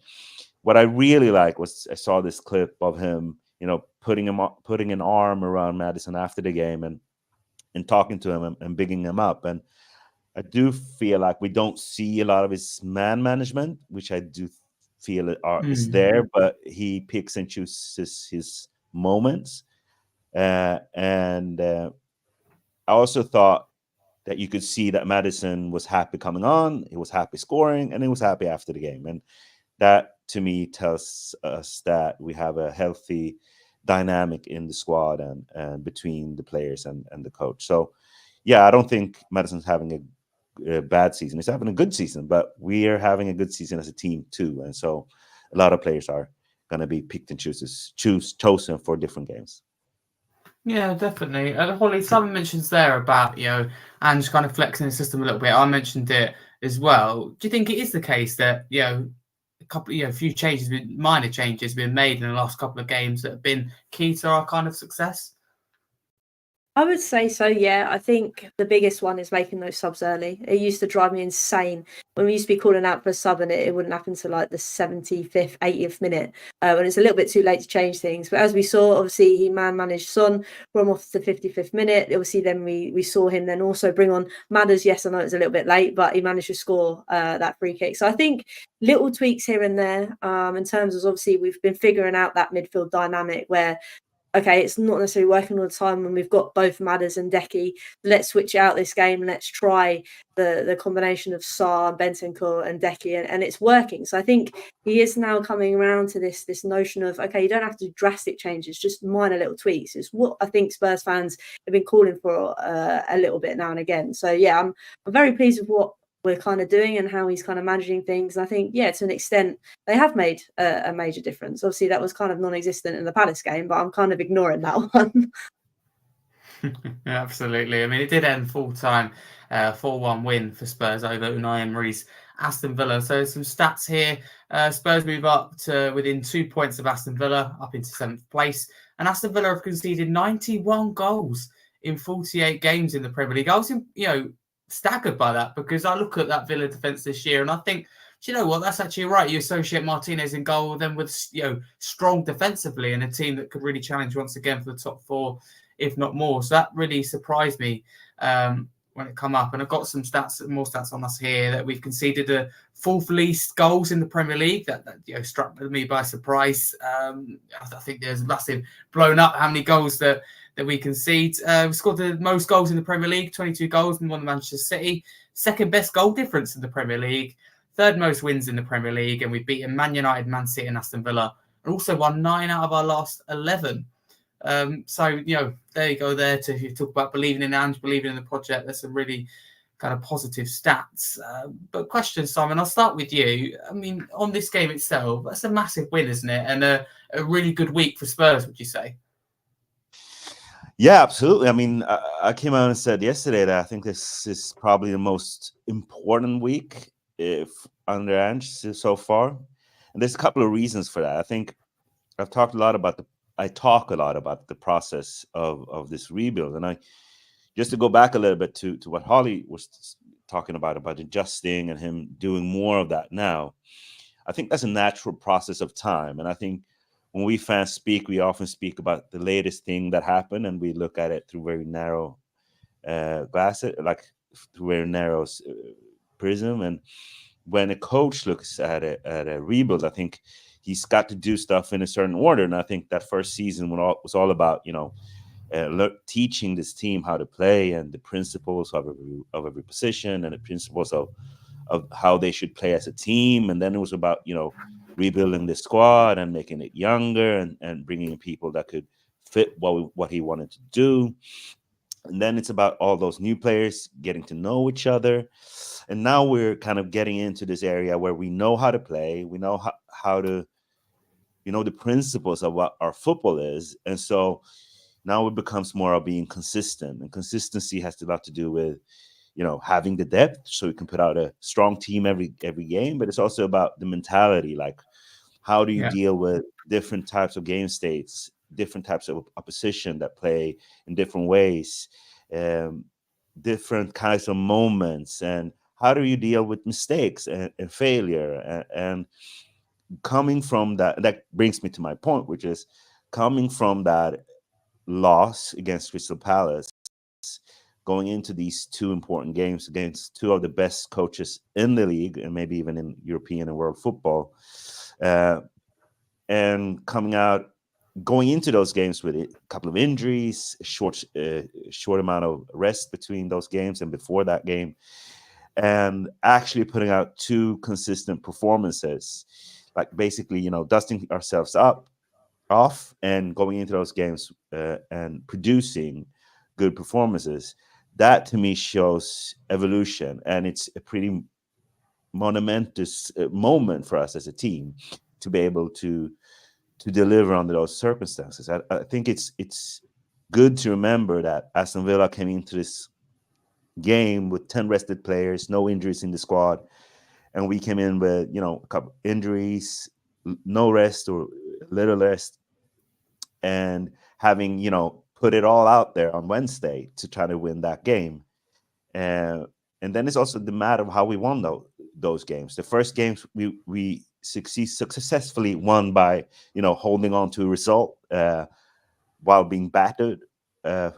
what I really like was, I saw this clip of him, putting an arm around Maddison after the game and talking to him and bigging him up. And I do feel like we don't see a lot of his man management, which I do feel is there, but he picks and chooses his moments. And I also thought that you could see that Maddison was happy coming on, he was happy scoring, and he was happy after the game. And that, to me, tells us that we have a healthy dynamic in the squad and between the players and the coach. So, yeah, I don't think Maddison's having a bad season. He's having a good season, but we are having a good season as a team too. And so a lot of players are going to be picked and chosen for different games. Yeah, definitely. Hollie, someone mentions there about, Ange kind of flexing the system a little bit. I mentioned it as well. Do you think it is the case that, a few changes, minor changes been made in the last couple of games that have been key to our kind of success? I would say so, yeah. I think the biggest one is making those subs early. It used to drive me insane when we used to be calling out for a sub and it wouldn't happen to like the 75th, 80th minute when it's a little bit too late to change things. But as we saw, obviously, he managed Son, brought him off to the 55th minute. Obviously, then we saw him then also bring on Madders. Yes, I know it was a little bit late, but he managed to score that free kick. So I think little tweaks here and there in terms of, obviously, we've been figuring out that midfield dynamic where, okay, it's not necessarily working all the time when we've got both Madders and Decky. Let's switch out this game and let's try the combination of Sarr, Bentancur and Decky, and it's working. So I think he is now coming around to this notion of, okay, you don't have to do drastic changes, just minor little tweaks. It's what I think Spurs fans have been calling for a little bit now and again. So yeah, I'm very pleased with what we're kind of doing and how he's kind of managing things. And I think, yeah, to an extent, they have made a major difference. Obviously, that was kind of non-existent in the Palace game, but I'm kind of ignoring that one. Yeah, absolutely. I mean, it did end full-time, 4-1 win for Spurs over Unai Emery's Aston Villa. So some stats here. Spurs move up to within 2 points of Aston Villa, up into 7th place. And Aston Villa have conceded 91 goals in 48 games in the Premier League. I was, staggered by that, because I look at that Villa defence this year and I think, do you know what, that's actually right. You associate Martinez in goal then with strong defensively and a team that could really challenge once again for the top 4, if not more. So that really surprised me when it come up. And I've got some more stats on us here, that we've conceded the 4th least goals in the Premier League. That struck me by surprise. I think there's massive blown up how many goals that we concede. We scored the most goals in the Premier League, 22 goals, and won the Manchester City. 2nd best goal difference in the Premier League. 3rd most wins in the Premier League. And we've beaten Man United, Man City and Aston Villa. And also won 9 out of our last 11. So, there you go there to talk about believing in Ange, believing in the project. There's some really kind of positive stats. But question, Simon, I'll start with you. I mean, on this game itself, that's a massive win, isn't it? And a really good week for Spurs, would you say? Yeah, absolutely. I mean, I came out and said yesterday that I think this is probably the most important week if under Ange so far, and there's a couple of reasons for that. I think I've talked a lot about I talk a lot about the process of this rebuild, and I just to go back a little bit to what Hollie was talking about adjusting and him doing more of that now. I think that's a natural process of time, and I think when we fans speak, we often speak about the latest thing that happened, and we look at it through very narrow glasses, like through very narrow prism. And when a coach looks at a rebuild, I think he's got to do stuff in a certain order. And I think that first season was all about teaching this team how to play and the principles of every position and the principles of how they should play as a team. And then it was about rebuilding the squad and making it younger and bringing in people that could fit what he wanted to do. And then it's about all those new players getting to know each other. And now we're kind of getting into this area where we know how to play. We know how to, the principles of what our football is. And so now it becomes more of being consistent. And consistency has a lot to do with, having the depth so you can put out a strong team every game. But it's also about the mentality, like how do you deal with different types of game states, different types of opposition that play in different ways, different kinds of moments, and how do you deal with mistakes and failure? And coming from that brings me to my point, which is coming from that loss against Crystal Palace, going into these two important games against two of the best coaches in the league and maybe even in European and world football, and going into those games with a couple of injuries, short amount of rest between those games and before that game, and actually putting out two consistent performances, like basically, dusting ourselves off and going into those games and producing good performances. That to me shows evolution, and it's a pretty monumentous moment for us as a team to be able to deliver under those circumstances. I think it's good to remember that Aston Villa came into this game with 10 rested players, no injuries in the squad, and we came in with a couple injuries, no rest or little rest, and having put it all out there on Wednesday to try to win that game. And then it's also the matter of how we won those games. The first games we successfully won by holding on to a result while being battered by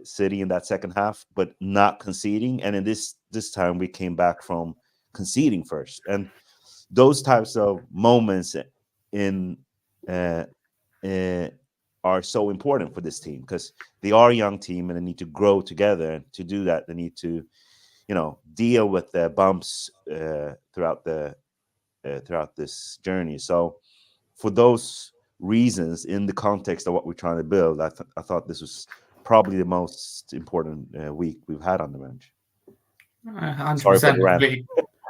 City in that second half, but not conceding. And in this time we came back from conceding first. And those types of moments are so important for this team because they are a young team and they need to grow together. And to do that, they need to, deal with the bumps throughout this journey. So, for those reasons, in the context of what we're trying to build, I thought this was probably the most important week we've had on the bench. 100%.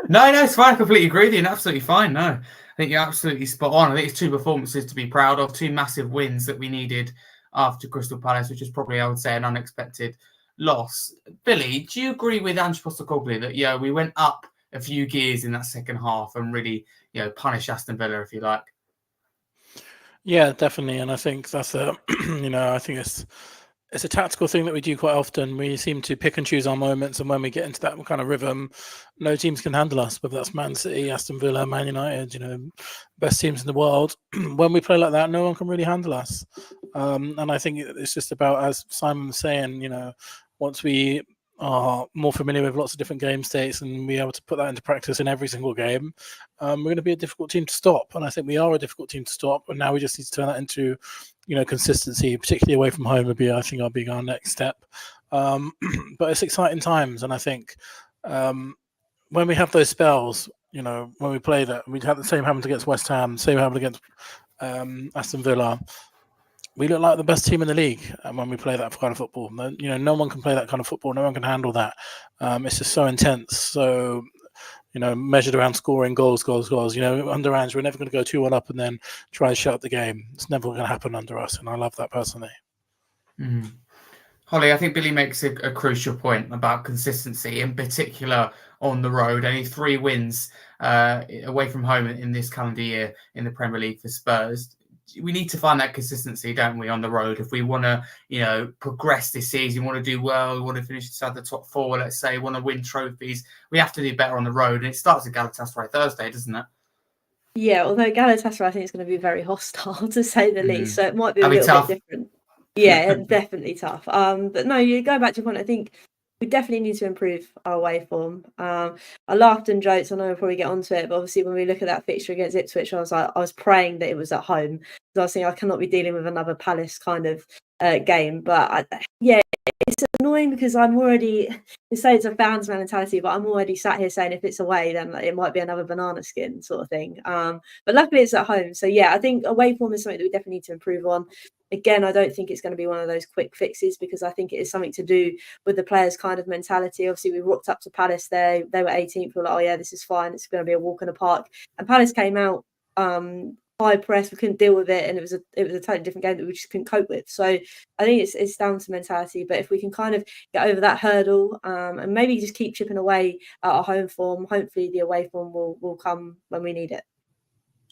No, it's fine. I completely agree with you. And absolutely fine. No, I think you're absolutely spot on. I think it's two performances to be proud of, two massive wins that we needed after Crystal Palace, which is probably, I would say, an unexpected loss. Billy, do you agree with Ange Postecoglou that, we went up a few gears in that second half and really, punish Aston Villa, if you like? Yeah, definitely. And I think that's I think it's a tactical thing that we do quite often. We seem to pick and choose our moments, and when we get into that kind of rhythm, no teams can handle us, whether that's Man City, Aston Villa, Man United, best teams in the world. When we play like that, no one can really handle us. And I think it's just about, as Simon was saying, once we are more familiar with lots of different game states and be able to put that into practice in every single game, we're going to be a difficult team to stop. And I think we are a difficult team to stop. And now we just need to turn that into consistency, particularly away from home, will be our next step. But it's exciting times, and I think when we have those spells, when we play that, we had the same happened against West Ham, same happened against Aston Villa. We look like the best team in the league when we play that kind of football. No one can play that kind of football. No one can handle that. It's just so intense. So, measured around scoring goals. Under Ange, we're never going to go 2-1 up and then try and shut the game. It's never going to happen under us, and I love that personally. Mm. Hollie, I think Billy makes a crucial point about consistency, in particular on the road. Only 3 wins away from home in this calendar year in the Premier League for Spurs. We need to find that consistency, don't we, on the road? If we want to, progress this season, want to do well, we want to finish inside the top 4, let's say, want to win trophies, we have to do better on the road. And it starts at Galatasaray Thursday, doesn't it? Yeah, although Galatasaray, I think it's going to be very hostile, to say the least. So it might be a That'll be little tough. bit different. Yeah, definitely tough. But no, you go back to your point. I think we definitely need to improve our away form. I laughed and joked. I know we'll probably get onto it, but obviously when we look at that fixture against Ipswich, I was praying that it was at home, because I was thinking I cannot be dealing with another Palace kind of game. But it's annoying because I'm already, they say it's a fan's mentality, but I'm already sat here saying if it's away, then it might be another banana skin sort of thing. But luckily it's at home. So yeah, I think away form is something that we definitely need to improve on. Again, I don't think it's going to be one of those quick fixes, because I think it is something to do with the players' kind of mentality. Obviously, we rocked up to Palace there. They were 18th. We were like, oh yeah, this is fine. It's going to be a walk in the park. And Palace came out high press. We couldn't deal with it, and it was a totally different game that we just couldn't cope with. So I think it's down to mentality. But if we can kind of get over that hurdle and maybe just keep chipping away at our home form, hopefully the away form will come when we need it.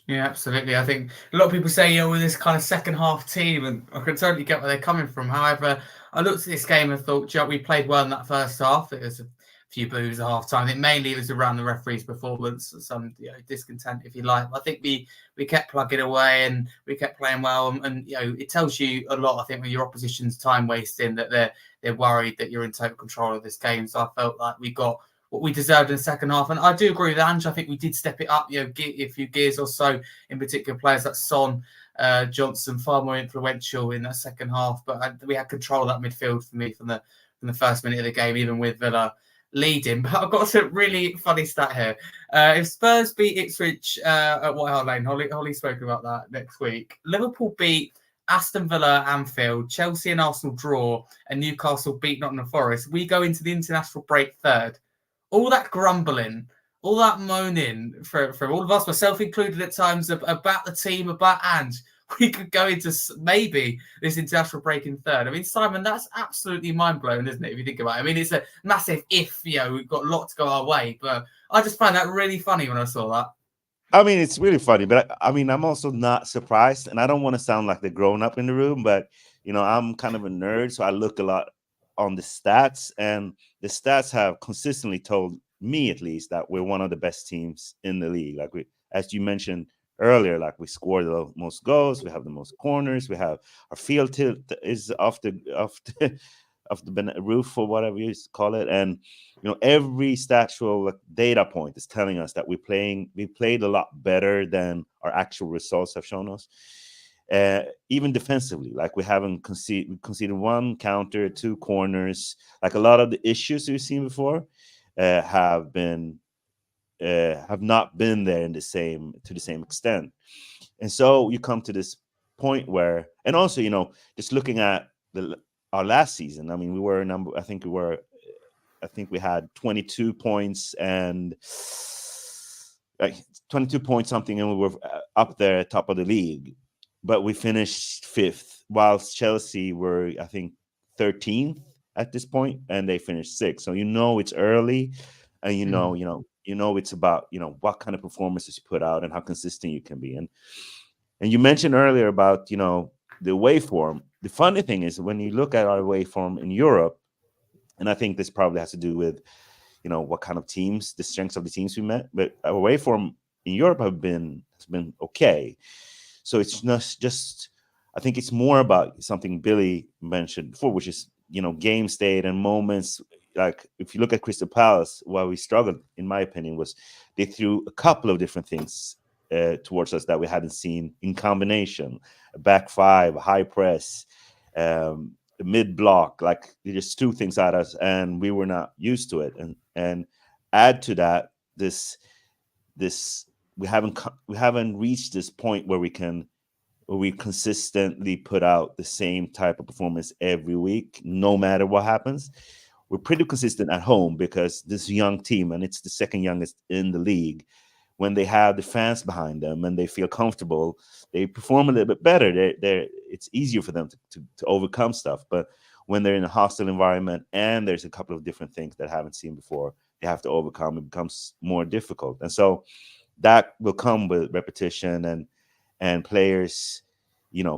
Yeah, absolutely. I think a lot of people say, with this kind of second half team, and I can totally get where they're coming from. However, I looked at this game and thought, we played well in that first half. It was a few boos at half time. It mainly was around the referee's performance, some discontent, if you like. I think we kept plugging away and we kept playing well, and it tells you a lot. I think when your opposition's time wasting, that they're worried that you're in total control of this game. So I felt like we got what we deserved in the second half. And I do agree with Ange. I think we did step it up, a few gears or so, in particular players like Son, Johnson, far more influential in that second half. But we had control of that midfield for me from the first minute of the game, even with Villa leading. But I've got a really funny stat here. If Spurs beat Ipswich at White Hart Lane, Hollie spoke about that next week. Liverpool beat Aston Villa at Anfield, Chelsea and Arsenal draw, and Newcastle beat Nottingham Forest. We go into the international break third. All that grumbling, all that moaning from all of us, myself included at times, about the team, about Ange, we could go into maybe this international break in third. I mean, Simon, that's absolutely mind-blowing, isn't it, if you think about it? I mean, it's a massive if, we've got a lot to go our way, but I just find that really funny when I saw that. I mean, it's really funny, but I'm also not surprised, and I don't want to sound like the grown-up in the room, but, I'm kind of a nerd, so I look a lot on the stats, and the stats have consistently told me, at least, that we're one of the best teams in the league. Like as you mentioned earlier, like we score the most goals, we have the most corners, we have our field tilt is off the roof, or whatever you call it, and every statual data point is telling us that we played a lot better than our actual results have shown us. Even defensively, like we conceded 1 counter, 2 corners. Like a lot of the issues we've seen before have not been there to the same extent. And so you come to this point where, and also just looking at our last season, I mean, I think we had 22 points and 22 points something, and we were up there at top of the league. But we finished 5th, whilst Chelsea were, I think, 13th at this point, and they finished 6th. So it's early, and it's about what kind of performances you put out and how consistent you can be. And you mentioned earlier about the away form. The funny thing is, when you look at our away form in Europe, and I think this probably has to do with what kind of teams, the strengths of the teams we met, but our away form in Europe has been okay. So it's not just, I think it's more about something Billy mentioned before, which is, game state and moments. Like if you look at Crystal Palace, why we struggled, in my opinion, was they threw a couple of different things towards us that we hadn't seen in combination. A back 5, a high press, a mid block, like they just threw things at us, and we were not used to it. And add to that, this we haven't reached this point where we consistently put out the same type of performance every week, no matter what happens. We're pretty consistent at home because this young team, and it's the second youngest in the league, when they have the fans behind them and they feel comfortable, they perform a little bit better. It's easier for them to overcome stuff. But when they're in a hostile environment and there's a couple of different things that I haven't seen before, they have to overcome. It becomes more difficult, and so that will come with repetition and players,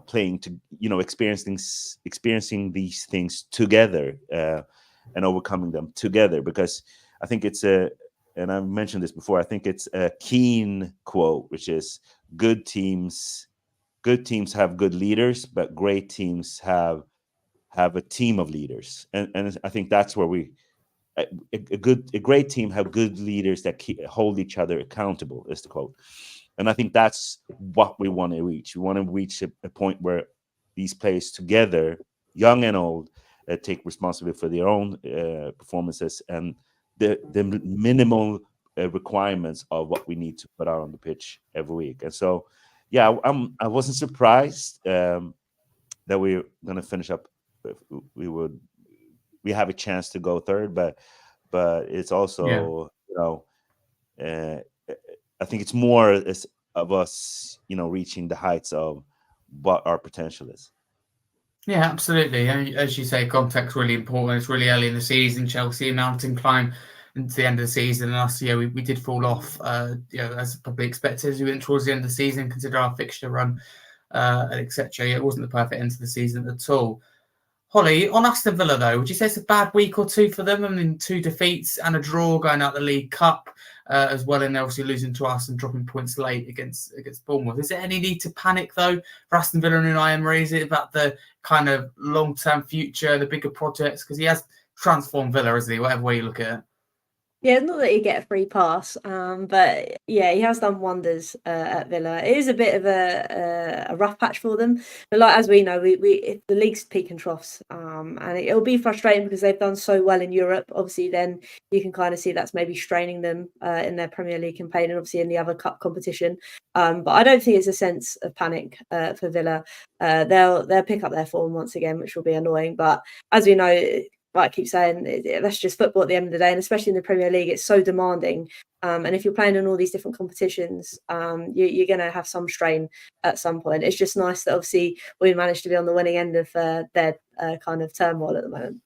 playing to, experiencing these things together and overcoming them together. Because I think it's and I've mentioned this before, I think it's a Keane quote, which is good teams have good leaders, but great teams have a team of leaders. And I think that's where a great team have good leaders that hold each other accountable, is the quote. And I think that's what we want to reach. We want to reach a point where these players together, young and old, take responsibility for their own performances and the minimal requirements of what we need to put out on the pitch every week. And so, yeah, I wasn't surprised that we're going to finish up. We have a chance to go third, but it's also, I think it's more of us, reaching the heights of what our potential is. Yeah, absolutely. And as you say, context really important. It's really early in the season. Chelsea, a mountain climb into the end of the season. And us, we did fall off, as probably expected as we went towards the end of the season, consider our fixture run, etc. It wasn't the perfect end to the season at all. Hollie, on Aston Villa, though, would you say it's a bad week or two for them? I mean, 2 defeats and a draw going out the League Cup as well, and they're obviously losing to us and dropping points late against Bournemouth. Is there any need to panic, though, for Aston Villa and Unai Emery? Is it about the kind of long-term future, the bigger projects? Because he has transformed Villa, hasn't he, whatever way you look at it? Yeah, not that you get a free pass, but yeah, he has done wonders at Villa. It is a bit of a rough patch for them, but as we know, the league's peak and troughs, and it'll be frustrating because they've done so well in Europe. Obviously, then you can kind of see that's maybe straining them in their Premier League campaign and obviously in the other cup competition. But I don't think it's a sense of panic for Villa. They'll pick up their form once again, which will be annoying. But as we know, like I keep saying, that's just football at the end of the day, and especially in the Premier League, it's so demanding. And if you're playing in all these different competitions, you're going to have some strain at some point. It's just nice that obviously we managed to be on the winning end of their kind of turmoil at the moment.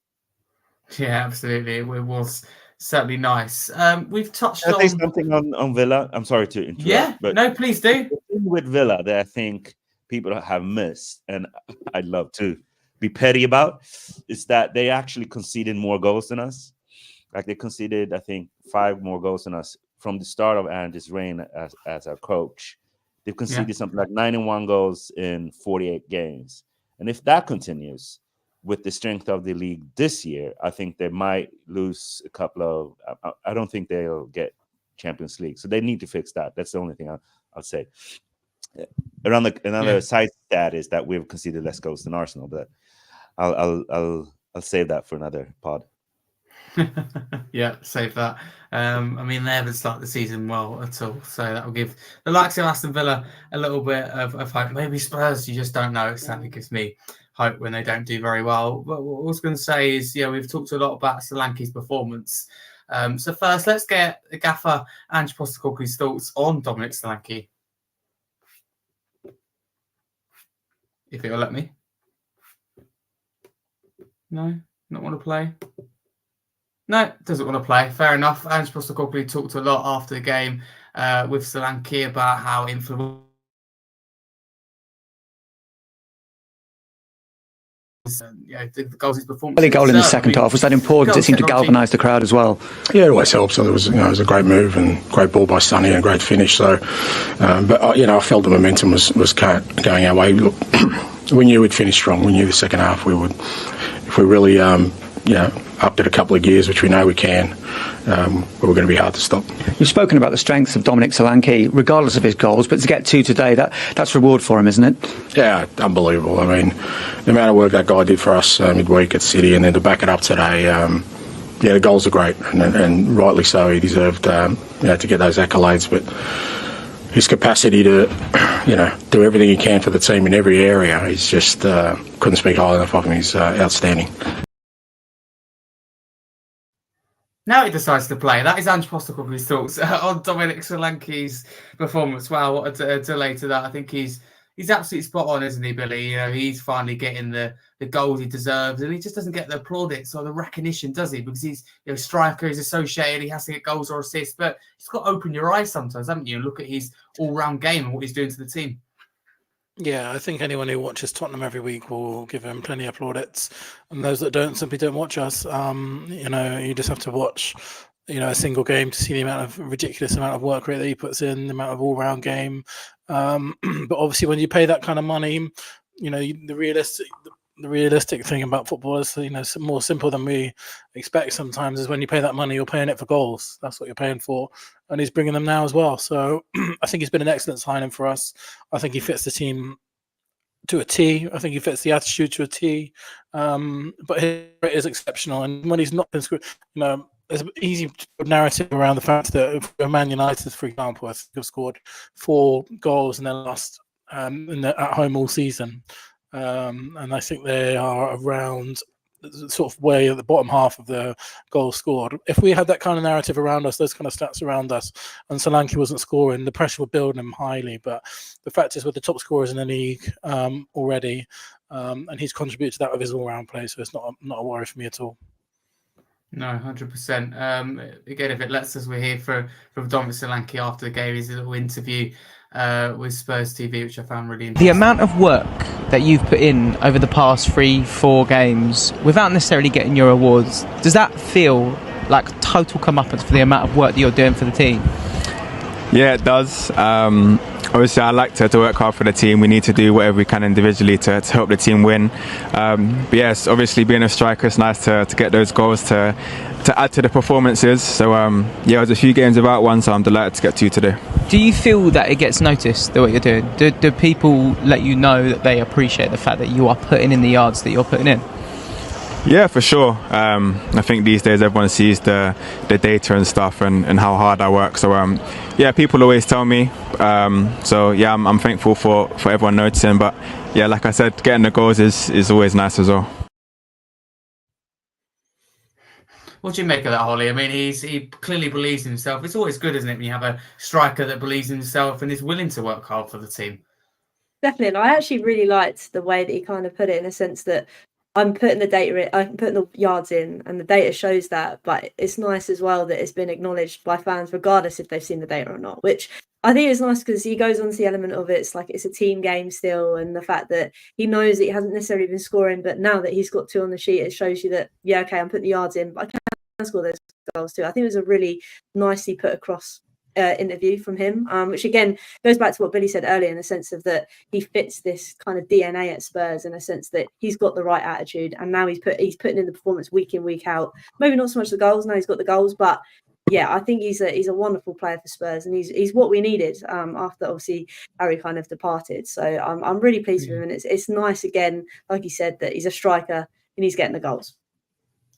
Yeah, absolutely. It was certainly nice. We've touched Can I on say something on Villa. I'm sorry to interrupt. Yeah, but no, please do. The thing with Villa that I think people have missed, and I'd love to be petty about, is that they actually conceded more goals than us. Like they conceded, I think, 5 more goals than us from the start of Ange's reign as our coach. They've conceded something like 91 goals in 48 games. And if that continues with the strength of the league this year, I think they might lose a couple of, I don't think they'll get Champions League. So they need to fix that. That's the only thing I'll say. Another side stat is that we've conceded less goals than Arsenal, but I'll save that for another pod. Yeah, save that. I mean, they haven't started the season well at all, so that will give the likes of Aston Villa a little bit of hope. Maybe Spurs, you just don't know. It certainly gives me hope when they don't do very well. But what I was going to say is, we've talked a lot about Solanke's performance. So first, let's get the gaffer Ange Postecoglou's thoughts on Dominic Solanke. If it'll let me. No, not want to play. No, doesn't want to play. Fair enough. Ange Postecoglou talked a lot after the game with Solanke about how influential the goals his performance. Early goal in the second half, was that important? It seemed to galvanise the crowd as well. Yeah, it always helps. So it was a great move and great ball by Sonny and a great finish. So, but I felt the momentum was going our way. Look, we knew we'd finish strong. We knew the second half we would, if we really upped it a couple of gears, which we know we can, we were going to be hard to stop. You've spoken about the strengths of Dominic Solanke, regardless of his goals, but to get 2 today, that's reward for him, isn't it? Yeah, unbelievable. I mean, the amount of work that guy did for us midweek at City, and then to back it up today, the goals are great, and rightly so. He deserved to get those accolades, but his capacity to do everything he can for the team in every area, he's just couldn't speak highly enough of him. He's outstanding. Now he decides to play. That is Ange Postecoglou's thoughts on Dominic Solanke's performance. Wow, what a delay to that. I think he's absolutely spot on, isn't he, Billy? You know, he's finally getting the goals he deserves, and he just doesn't get the plaudits or the recognition, does he? Because he's striker, he's associated, he has to get goals or assists, but he's got to open your eyes sometimes, haven't you? And look at his all-round game and what he's doing to the team. Yeah, I think anyone who watches Tottenham every week will give him plenty of plaudits, and those that don't simply don't watch us. You just have to watch, a single game to see the ridiculous amount of work rate that he puts in, the amount of all-round game. But obviously, when you pay that kind of money, the realistic thing about football is, more simple than we expect sometimes, is when you pay that money, you're paying it for goals. That's what you're paying for. And he's bringing them now as well. So I think he's been an excellent signing for us. I think he fits the team to a T. I think he fits the attitude to a T. But his rate is exceptional. And when he's not been screwed, there's an easy narrative around the fact that if Man United, for example, I think have scored 4 goals and then lost at home all season. And I think they are around sort of way at the bottom half of the goals scored. If we had that kind of narrative around us, those kind of stats around us, and Solanke wasn't scoring, the pressure would build him highly. But the fact is, we're the top scorers in the league already, and he's contributed to that with his all-round play, so it's not a worry for me at all. No, 100%. Again, if it lets us, we're here from Dominic Solanke after the game. His little interview with Spurs TV, which I found really interesting. The amount of work that you've put in over the past 3-4 games, without necessarily getting your awards, does that feel like total comeuppance for the amount of work that you're doing for the team? Yeah, it does. Obviously, I like to work hard for the team. We need to do whatever we can individually to help the team win. But yes, obviously being a striker, it's nice to get those goals to add to the performances. So it was a few games without one, so I'm delighted to get 2 today. Do you feel that it gets noticed, what you're doing? Do people let you know that they appreciate the fact that you are putting in the yards that you're putting in? Yeah, for sure. I think these days everyone sees the data and stuff and how hard I work. So people always tell me. I'm thankful for everyone noticing. But yeah, like I said, getting the goals is always nice as well. What do you make of that, Hollie? I mean, he clearly believes in himself. It's always good, isn't it, when you have a striker that believes in himself and is willing to work hard for the team? Definitely. And I actually really liked the way that he kind of put it, in a sense that I'm putting the data in, I'm putting the yards in, and the data shows that. But it's nice as well that it's been acknowledged by fans, regardless if they've seen the data or not, which I think is nice, because he goes on to the element of it's a team game still, and the fact that he knows that he hasn't necessarily been scoring, but now that he's got 2 on the sheet, it shows you that, yeah, okay, I'm putting the yards in, but I can score those goals too. I think it was a really nicely put across interview from him, which again goes back to what Billy said earlier, in the sense of that he fits this kind of DNA at Spurs, in a sense that he's got the right attitude, and now he's putting in the performance week in, week out. Maybe not so much the goals, now he's got the goals, but yeah, I think he's a wonderful player for Spurs, and he's what we needed after obviously Harry kind of departed. So I'm really pleased with him, and it's nice again, like he said, that he's a striker and he's getting the goals.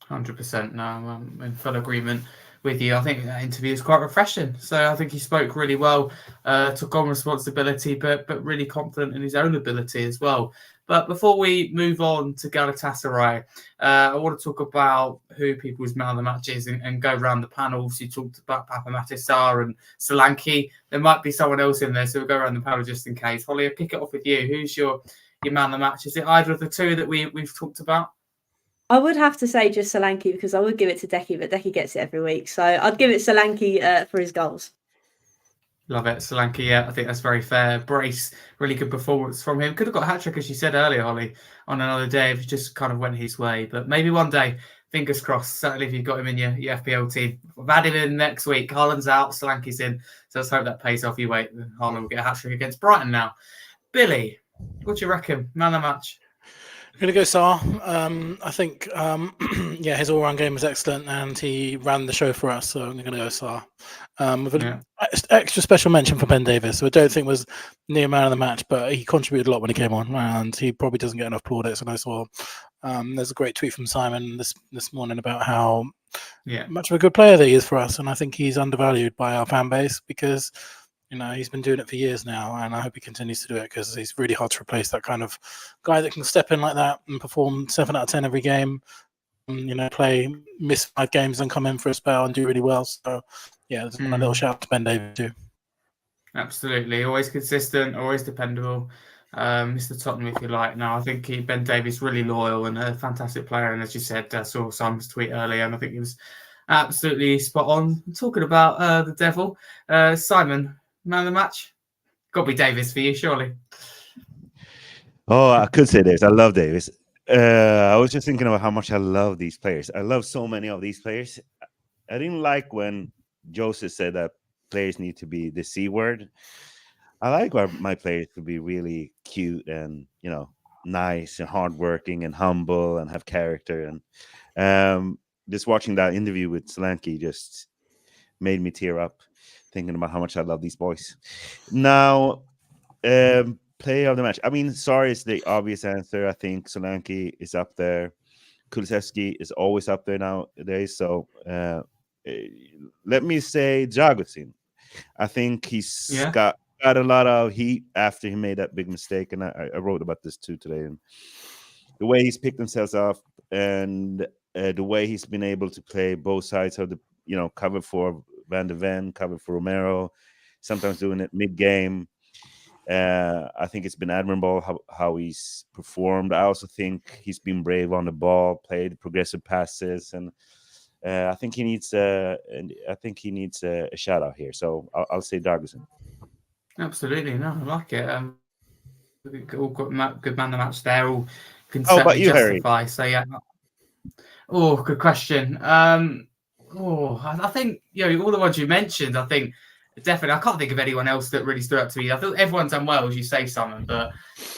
100%. No, I'm in full agreement with you. I think that interview is quite refreshing. So I think he spoke really well, took on responsibility, but really confident in his own ability as well. But before we move on to Galatasaray, I want to talk about who people's man of the match is and go around the panel. So you talked about Papamatta and Solanke. There might be someone else in there, so we'll go around the panel just in case. Hollie, I'll kick it off with you. Who's your man of the match? Is it either of the 2 that we've talked about? I would have to say just Solanke, because I would give it to Decky, but Decky gets it every week. So I'd give it Solanke for his goals. Love it. Solanke, yeah, I think that's very fair. Brace, really good performance from him. Could have got a hat-trick, as you said earlier, Hollie, on another day if it just kind of went his way. But maybe one day, fingers crossed, certainly if you've got him in your FPL team. We've added him in next week. Haaland's out, Solanke's in. So let's hope that pays off. You wait, Haaland will get a hat-trick against Brighton now. Billy, what do you reckon? Man of the match? I'm going to go Sarr. I think, his all-round game was excellent, and he ran the show for us, so I'm going to go Sarr. With an extra special mention for Ben Davies, who I don't think was near man of the match, but he contributed a lot when he came on, and he probably doesn't get enough plaudits. And I saw there's a great tweet from Simon this morning about how much of a good player that he is for us, and I think he's undervalued by our fan base, because he's been doing it for years now, and I hope he continues to do it, because he's really hard to replace that kind of guy that can step in like that and perform 7 out of 10 every game. play, miss 5 games and come in for a spell and do really well. So, yeah, there's a little shout out to Ben Davies too. Absolutely. Always consistent, always dependable. Mr. Tottenham, if you like. Now, I think Ben Davies really loyal and a fantastic player. And as you said, I saw Simon's tweet earlier, and I think he was absolutely spot on. Talking about the devil, Simon, man of the match? Got to be Davies for you, surely. Oh, I could say Davies. I love Davies. I was just thinking about how much I love these players. I love so many of these players. I didn't like when Joseph said that players need to be the C word. I like my players to be really cute and, nice and hardworking and humble and have character. And just watching that interview with Solanke just made me tear up thinking about how much I love these boys. Now, player of the match. I mean, sorry, is the obvious answer. I think Solanke is up there. Kulusevski is always up there nowadays. So let me say Dragusin. I think he's got a lot of heat after he made that big mistake. And I wrote about this too today. And the way he's picked himself up and the way he's been able to play both sides of the, cover for Van de Ven, cover for Romero, sometimes doing it mid-game. I think it's been admirable how he's performed. I also think he's been brave on the ball, played progressive passes, and I think he needs a shout out here. So I'll say Dragusin. Absolutely, no, I like it. All got good man of the match there. All can How about certainly you, justify. Harry? So yeah. Oh, good question. I think all the ones you mentioned. I think definitely. I can't think of anyone else that really stood out to me. I think everyone's done well, as you say, Simon. But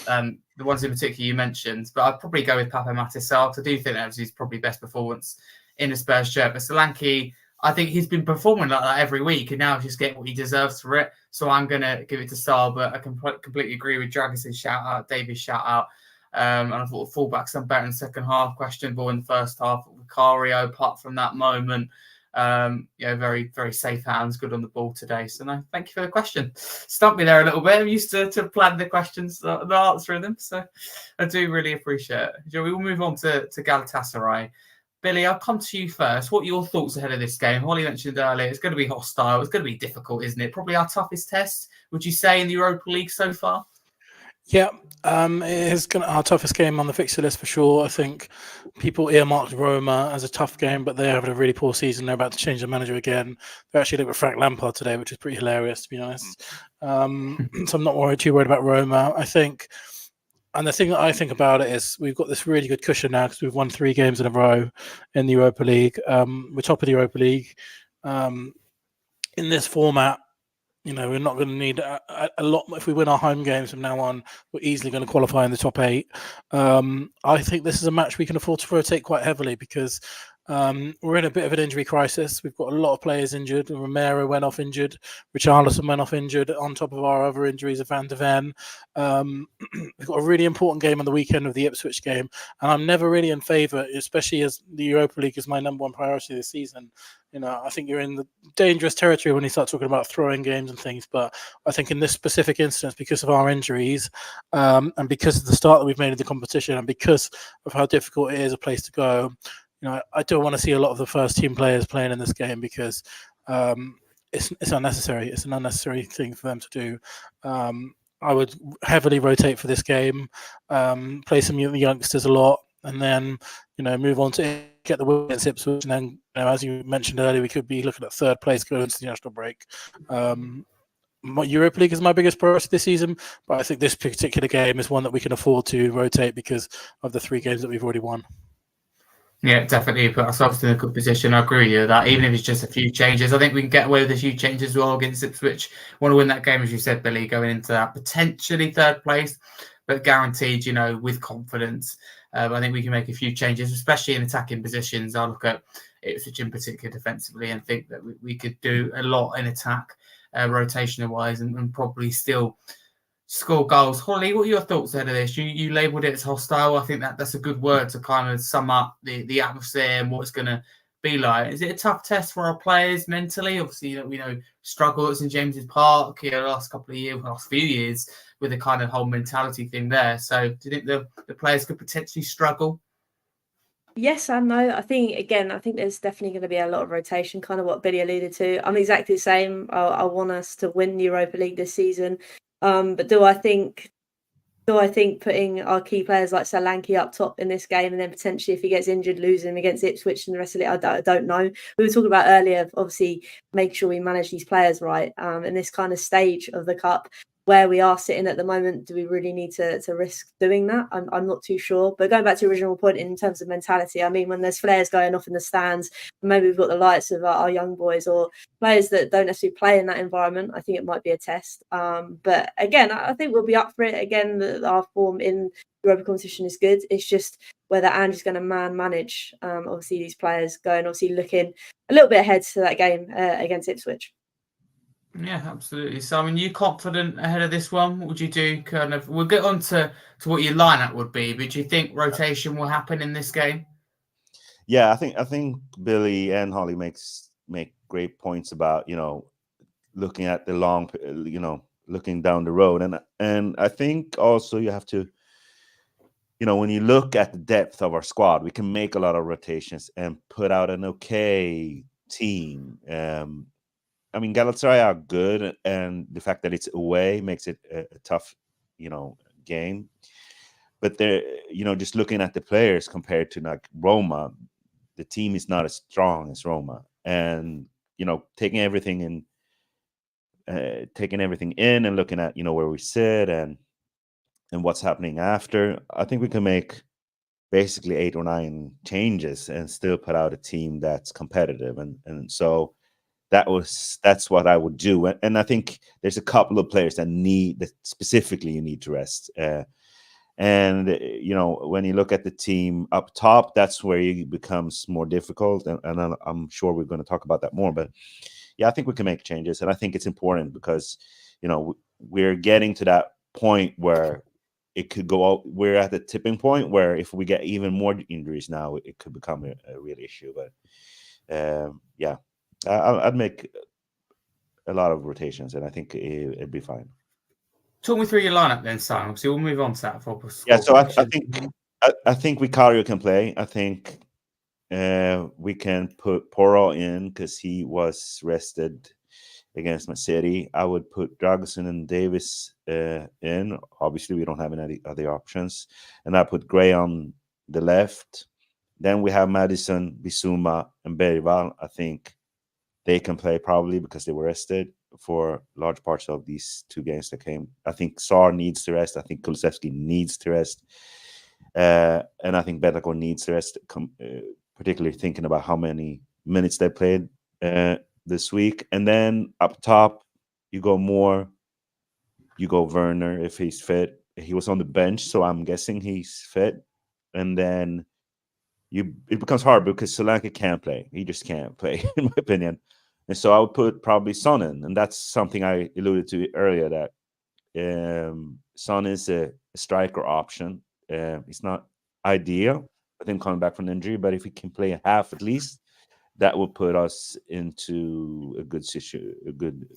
the ones in particular you mentioned. But I'd probably go with Pape Matar. I do think that was his probably best performance in the Spurs shirt. But Solanke, I think he's been performing like that every week, and now he's just getting what he deserves for it. So I'm going to give it to Sal, but I completely agree with Dragusin's shout out, Davies' shout out. And I thought the fullbacks done better in the second half, questionable in the first half. Vicario, apart from that moment, very, very safe hands, good on the ball today. So no, thank you for the question. Stumped me there a little bit. I'm used to plan the questions, the answering them. So I do really appreciate it. We will move on to Galatasaray. Billy, I'll come to you first. What are your thoughts ahead of this game? Hollie mentioned earlier, it's going to be hostile. It's going to be difficult, isn't it? Probably our toughest test, would you say, in the Europa League so far? Yeah, it is our toughest game on the fixture list for sure. I think people earmarked Roma as a tough game, but they're having a really poor season. They're about to change the manager again. They actually looked with Frank Lampard today, which is pretty hilarious, to be honest. So I'm not too worried about Roma. I think, and the thing that I think about it is we've got this really good cushion now because we've won 3 games in a row in the Europa League. We're top of the Europa League. In this format, we're not going to need a lot. If we win our home games from now on, we're easily going to qualify in the top 8. I think this is a match we can afford to rotate quite heavily because we're in a bit of an injury crisis. We've got a lot of players injured. Romero went off injured. Richarlison went off injured on top of our other injuries of Van de Ven. We've got a really important game on the weekend of the Ipswich game. And I'm never really in favour, especially as the Europa League is my number one priority this season. I think you're in the dangerous territory when you start talking about throwing games and things. But I think in this specific instance, because of our injuries and because of the start that we've made in the competition and because of how difficult it is a place to go, I don't want to see a lot of the first team players playing in this game because it's unnecessary. It's an unnecessary thing for them to do. I would heavily rotate for this game, play some youngsters a lot, and then move on to get the win against Ipswich. And then, as you mentioned earlier, we could be looking at 3rd place going into the national break. Europa League is my biggest priority this season, but I think this particular game is one that we can afford to rotate because of the 3 games that we've already won. Yeah, definitely put ourselves in a good position. I agree with you with that. Even if it's just a few changes, I think we can get away with a few changes as well against Ipswich. Want to win that game, as you said, Billy, going into that potentially 3rd place, but guaranteed, with confidence. I think we can make a few changes, especially in attacking positions. I look at Ipswich in particular defensively and think that we could do a lot in attack, rotational-wise, and probably still score goals. Hollie, what are your thoughts ahead of this? You labelled it as hostile. I think that's a good word to kind of sum up the atmosphere and what it's going to be like. Is it a tough test for our players mentally? Obviously, we know struggle at St James's Park the last few years with the kind of whole mentality thing there. So do you think the players could potentially struggle? Yes and no. I think there's definitely going to be a lot of rotation, kind of what Billy alluded to. I'm exactly the same. I want us to win the Europa League this season. But do I think putting our key players like Solanke up top in this game, and then potentially if he gets injured, losing him against Ipswich and the rest of it, I don't know. We were talking about earlier, obviously, make sure we manage these players right. In this kind of stage of the cup, where we are sitting at the moment, do we really need to risk doing that? I'm not too sure. But going back to the original point in terms of mentality, I mean, when there's flares going off in the stands, maybe we've got the lights of our young boys or players that don't necessarily play in that environment, I think it might be a test. But again, I think we'll be up for it. Again, our form in Europa competition is good. It's just whether Andrew's going to manage, obviously, these players going, obviously, looking a little bit ahead to that game against Ipswich. Yeah, absolutely. So, I mean, you confident ahead of this one? What would you do? We'll get on to what your lineup would be, but do you think rotation will happen in this game? Yeah, I think Billy and Hollie make great points about, looking at the long, looking down the road. And I think also you have to, when you look at the depth of our squad, we can make a lot of rotations and put out an okay team. I mean, Galatasaray are good, and the fact that it's away makes it a tough, game. But they're, just looking at the players compared to like Roma, the team is not as strong as Roma. And, taking everything in and looking at, where we sit and what's happening after, I think we can make basically 8 or 9 changes and still put out a team that's competitive. And so that's what I would do. And I think there's a couple of players that specifically you need to rest. And when you look at the team up top, that's where it becomes more difficult. And I'm sure we're going to talk about that more. But yeah, I think we can make changes. And I think it's important because, we're getting to that point where it could go out. We're at the tipping point where if we get even more injuries now, it could become a real issue. But yeah. I'd make a lot of rotations, and I think it'd be fine. Talk me through your lineup then, Simon. So we'll move on to that. Yeah, so I think Vicario can play. I think we can put Porro in because he was rested against Man City. I would put Dragusin and Davis in. Obviously, we don't have any other options. And I put Gray on the left. Then we have Madison, Bissouma, and Berival. I think they can play probably because they were rested for large parts of these 2 games that came. I think Sarr needs to rest. I think Kulusevski needs to rest. And I think Bentancur needs to rest, particularly thinking about how many minutes they played this week. And then up top, you go Werner if he's fit. He was on the bench, so I'm guessing he's fit. And then it becomes hard because Solanke can't play. He just can't play, in my opinion. And so I would put probably Son in. And that's something I alluded to earlier, that Son is a striker option. It's not ideal with him coming back from injury, but if he can play a half at least, that will put us into a good situation.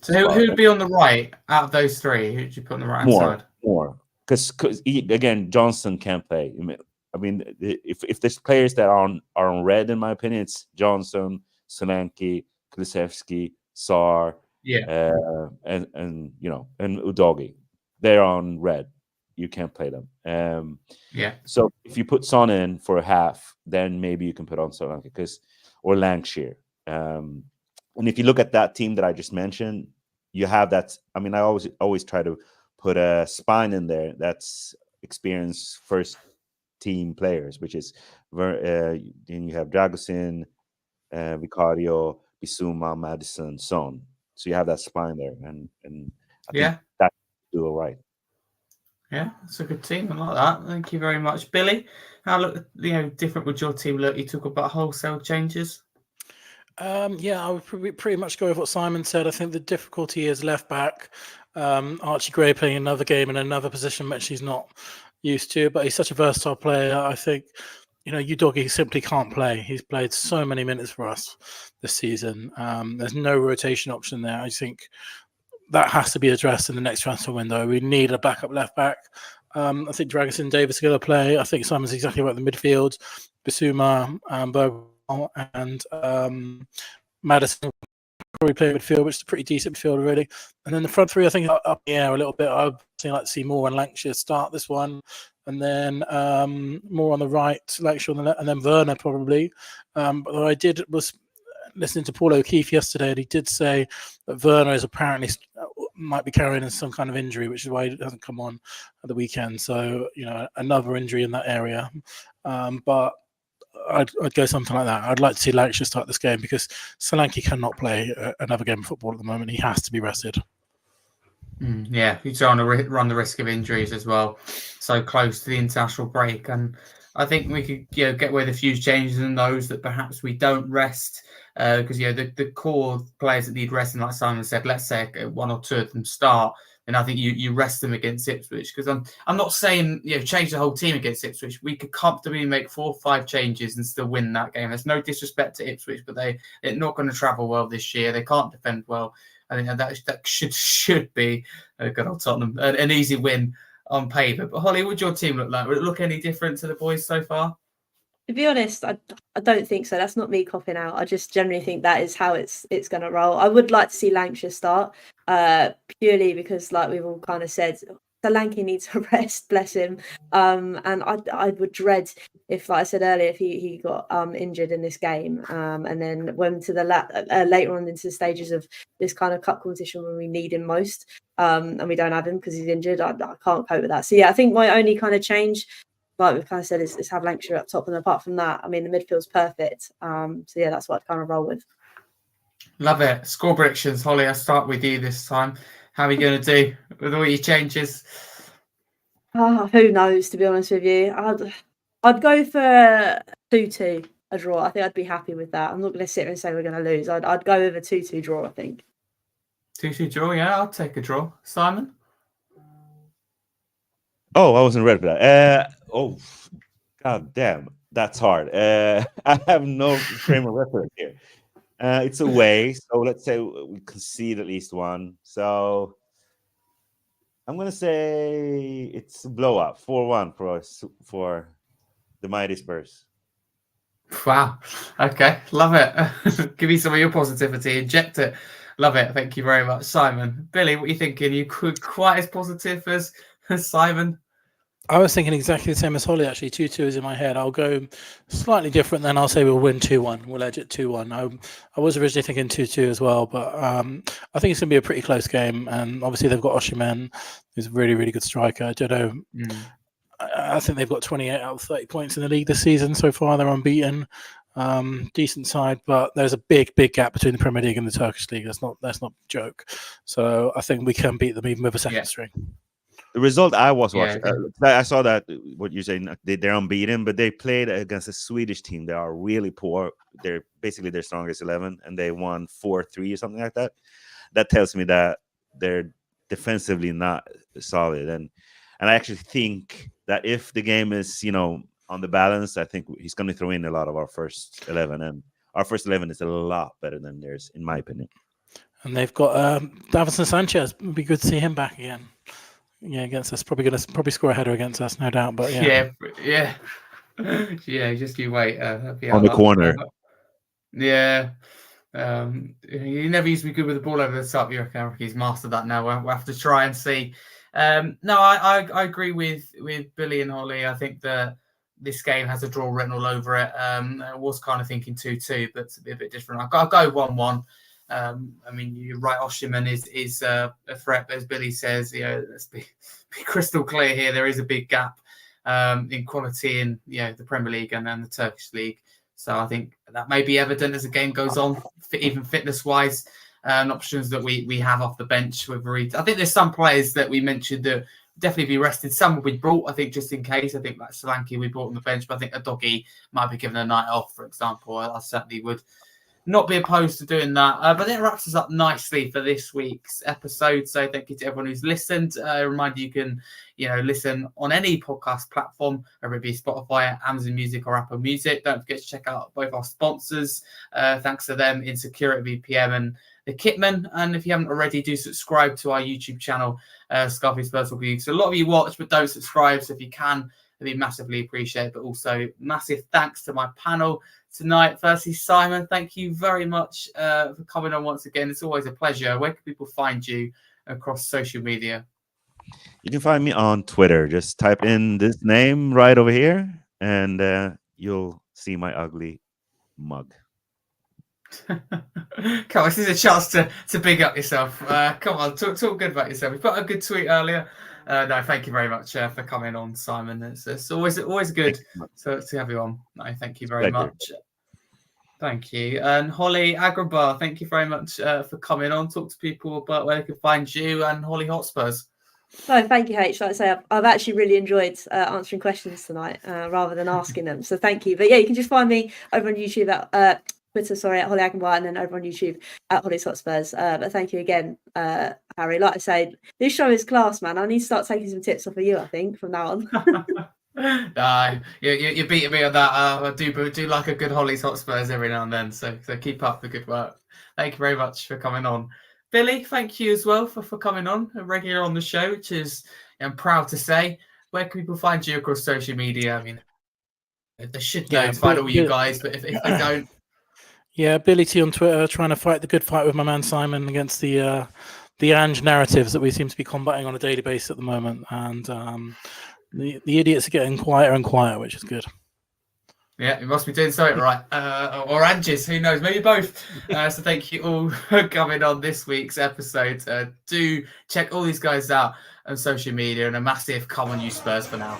So who would be on the right out of those 3? Who would you put on the right side? More. Because again, Johnson can't play. I mean, if there's players that are on red, in my opinion, it's Johnson, Solanke, Kulusevski, Sarr, and Udogi. They're on red. You can't play them. So if you put Son in for a half, then maybe you can put on Solanke or Lancashire. And if you look at that team that I just mentioned, you have that. I mean, I always try to put a spine in there that's experienced first team players, which is then you have Dragusin, Vicario, Bissouma, Madison, Son. So you have that spine there, and I think that do all right. Yeah, it's a good team. I like that. Thank you very much, Billy. How different would your team look? You talk about wholesale changes. Yeah, I would pretty much go with what Simon said. I think the difficulty is left back. Archie Gray playing another game in another position which he's not used to, but he's such a versatile player. I think, Udogi simply can't play. He's played so many minutes for us this season. There's no rotation option there. I think that has to be addressed in the next transfer window. We need a backup left back. I think Dragusin and Davis are going to play. I think Simon's exactly right in the midfield. Bissouma, Bergwijn, and Maddison probably play midfield, which is a pretty decent midfield already. And then the front three, I think, are up in the air a little bit. I'd like to see Moore and Lancashire start this one, and then Moore on the right, Lancashire on the left, and then Werner probably. But I was listening to Paul O'Keefe yesterday, and he did say that Werner is apparently might be carrying some kind of injury, which is why he hasn't come on at the weekend. So, another injury in that area. But I'd go something like that. I'd like to see Lancashire start this game because Solanke cannot play another game of football at the moment. He has to be rested. Yeah, you don't want to run the risk of injuries as well. So close to the international break, and I think we could get away with a few changes in those that perhaps we don't rest because the core players that need resting, like Simon said, let's say one or two of them start. And I think you rest them against Ipswich because I'm not saying change the whole team against Ipswich. We could comfortably make 4 or 5 changes and still win that game. There's no disrespect to Ipswich, but they're not going to travel well this year. They can't defend well. I think that should be a good old Tottenham an easy win on paper. But Hollie, what would your team look like? Would it look any different to the boys so far? To be honest, I don't think so. That's not me coughing out. I just generally think that is how it's going to roll. I would like to see Lancashire start purely because, like we've all kind of said, Solanke needs a rest, bless him. And I would dread if, like I said earlier, if he got injured in this game and then went to the later on into the stages of this kind of cup competition when we need him most and we don't have him because he's injured. I can't cope with that. So, yeah, I think my only kind of change, like we've kind of said, is have Lancashire up top. And apart from that, I mean, the midfield's perfect. So, yeah, that's what I'd kind of roll with. Love it. Score predictions. Hollie, I'll start with you this time. How are you going to do with all your changes? Who knows, to be honest with you. I'd go for 2-2, a draw. I think I'd be happy with that. I'm not going to sit here and say we're going to lose. I'd go with a 2-2 draw, I think. 2-2 draw, yeah, I'll take a draw. Simon? Oh, I wasn't ready for that. God damn, that's hard. I have no frame of reference here. It's away, so let's say we concede at least one. So I'm gonna say it's a blowout, 4-1 for the mighty Spurs. Wow. Okay, love it. Give me some of your positivity. Inject it. Love it. Thank you very much, Simon. Billy, what are you thinking? You quite as positive as Simon? I was thinking exactly the same as Hollie, actually. 2-2 is in my head. I'll go slightly different, then I'll say we'll win 2-1. We'll edge it 2-1. I was originally thinking 2-2 as well, but I think it's going to be a pretty close game. And obviously they've got Yemane, who's a really, really good striker. I don't know. I think they've got 28 out of 30 points in the league this season so far. They're unbeaten. Decent side, but there's a big gap between the Premier League and the Turkish League. That's not a joke. So I think we can beat them even with a second string. The result I was watching, I saw that what you're saying, they're unbeaten, but they played against a Swedish team. They are really poor. They're basically their strongest 11, and they won 4-3 or something like that. That tells me that they're defensively not solid. And I actually think that if the game is, on the balance, I think he's going to throw in a lot of our first 11. And our first 11 is a lot better than theirs, in my opinion. And they've got Davinson Sanchez. It'd be good to see him back again. Yeah, against us. Probably score a header against us, no doubt. But yeah. Just you wait. On the corner. Yeah. He never used to be good with the ball over the top. You reckon he's mastered that now? We'll have to try and see. No, I agree with Billy and Hollie. I think that this game has a draw written all over it. I was kind of thinking 2-2, but it's a bit different. I'll go 1-1. I mean, you're right. Yemane is a threat, but as Billy says, let's be crystal clear here. There is a big gap in quality in the Premier League and the Turkish League. So I think that may be evident as the game goes on, even fitness-wise, and options that we have off the bench. I think there's some players that we mentioned that definitely be rested. Some will be brought, I think, just in case. I think like Solanke we brought on the bench, but I think Udogie might be given a night off, for example. I certainly would not be opposed to doing that. But that wraps us up nicely for this week's episode. So thank you to everyone who's listened. A reminder, you can listen on any podcast platform, whether it be Spotify, Amazon Music or Apple Music. Don't forget to check out both our sponsors. Thanks to them, Insecurity VPN and the Kitman. And if you haven't already, do subscribe to our YouTube channel, Scarfey Spurs Talk. So a lot of you watch but don't subscribe. So if you can, It'd be massively appreciated. But also massive thanks to my panel tonight. Firstly, Simon, thank you very much for coming on once again. It's always a pleasure. Where can people find you across social media? You can find me on Twitter. Just type in this name right over here, and you'll see my ugly mug. Come on, this is a chance to big up yourself. Come on, talk good about yourself. You put a good tweet earlier. No, thank you very much for coming on, Simon. It's always good to have you on. No, thank you very much. Thank you. And Hollie Agombar, thank you very much for coming on. Talk to people about where they can find you and Hollie Hotspurs. No, thank you, H. Like I say, I've actually really enjoyed answering questions tonight rather than asking them. So thank you. But yeah, you can just find me over on YouTube at Twitter, at Hollie Agombar, and then over on YouTube at Hollie Hotspurs. But thank you again, Harry. Like I say, this show is class, man. I need to start taking some tips off of you, I think, from now on. No, you're beating me on that. I do like a good Hollie Hotspurs every now and then. So keep up the good work. Thank you very much for coming on. Billie, thank you as well for coming on, a regular on the show, which is, I'm proud to say. Where can people find you across social media? I mean, they should know to find all you guys, but if they don't. Yeah, Billie T on Twitter, trying to fight the good fight with my man Simon against the Ange narratives that we seem to be combating on a daily basis at the moment. And the idiots are getting quieter and quieter, which is good. Yeah, you must be doing something right. Or Anges, who knows? Maybe both. So thank you all for coming on this week's episode. Do check all these guys out on social media, and a massive come on you Spurs for now.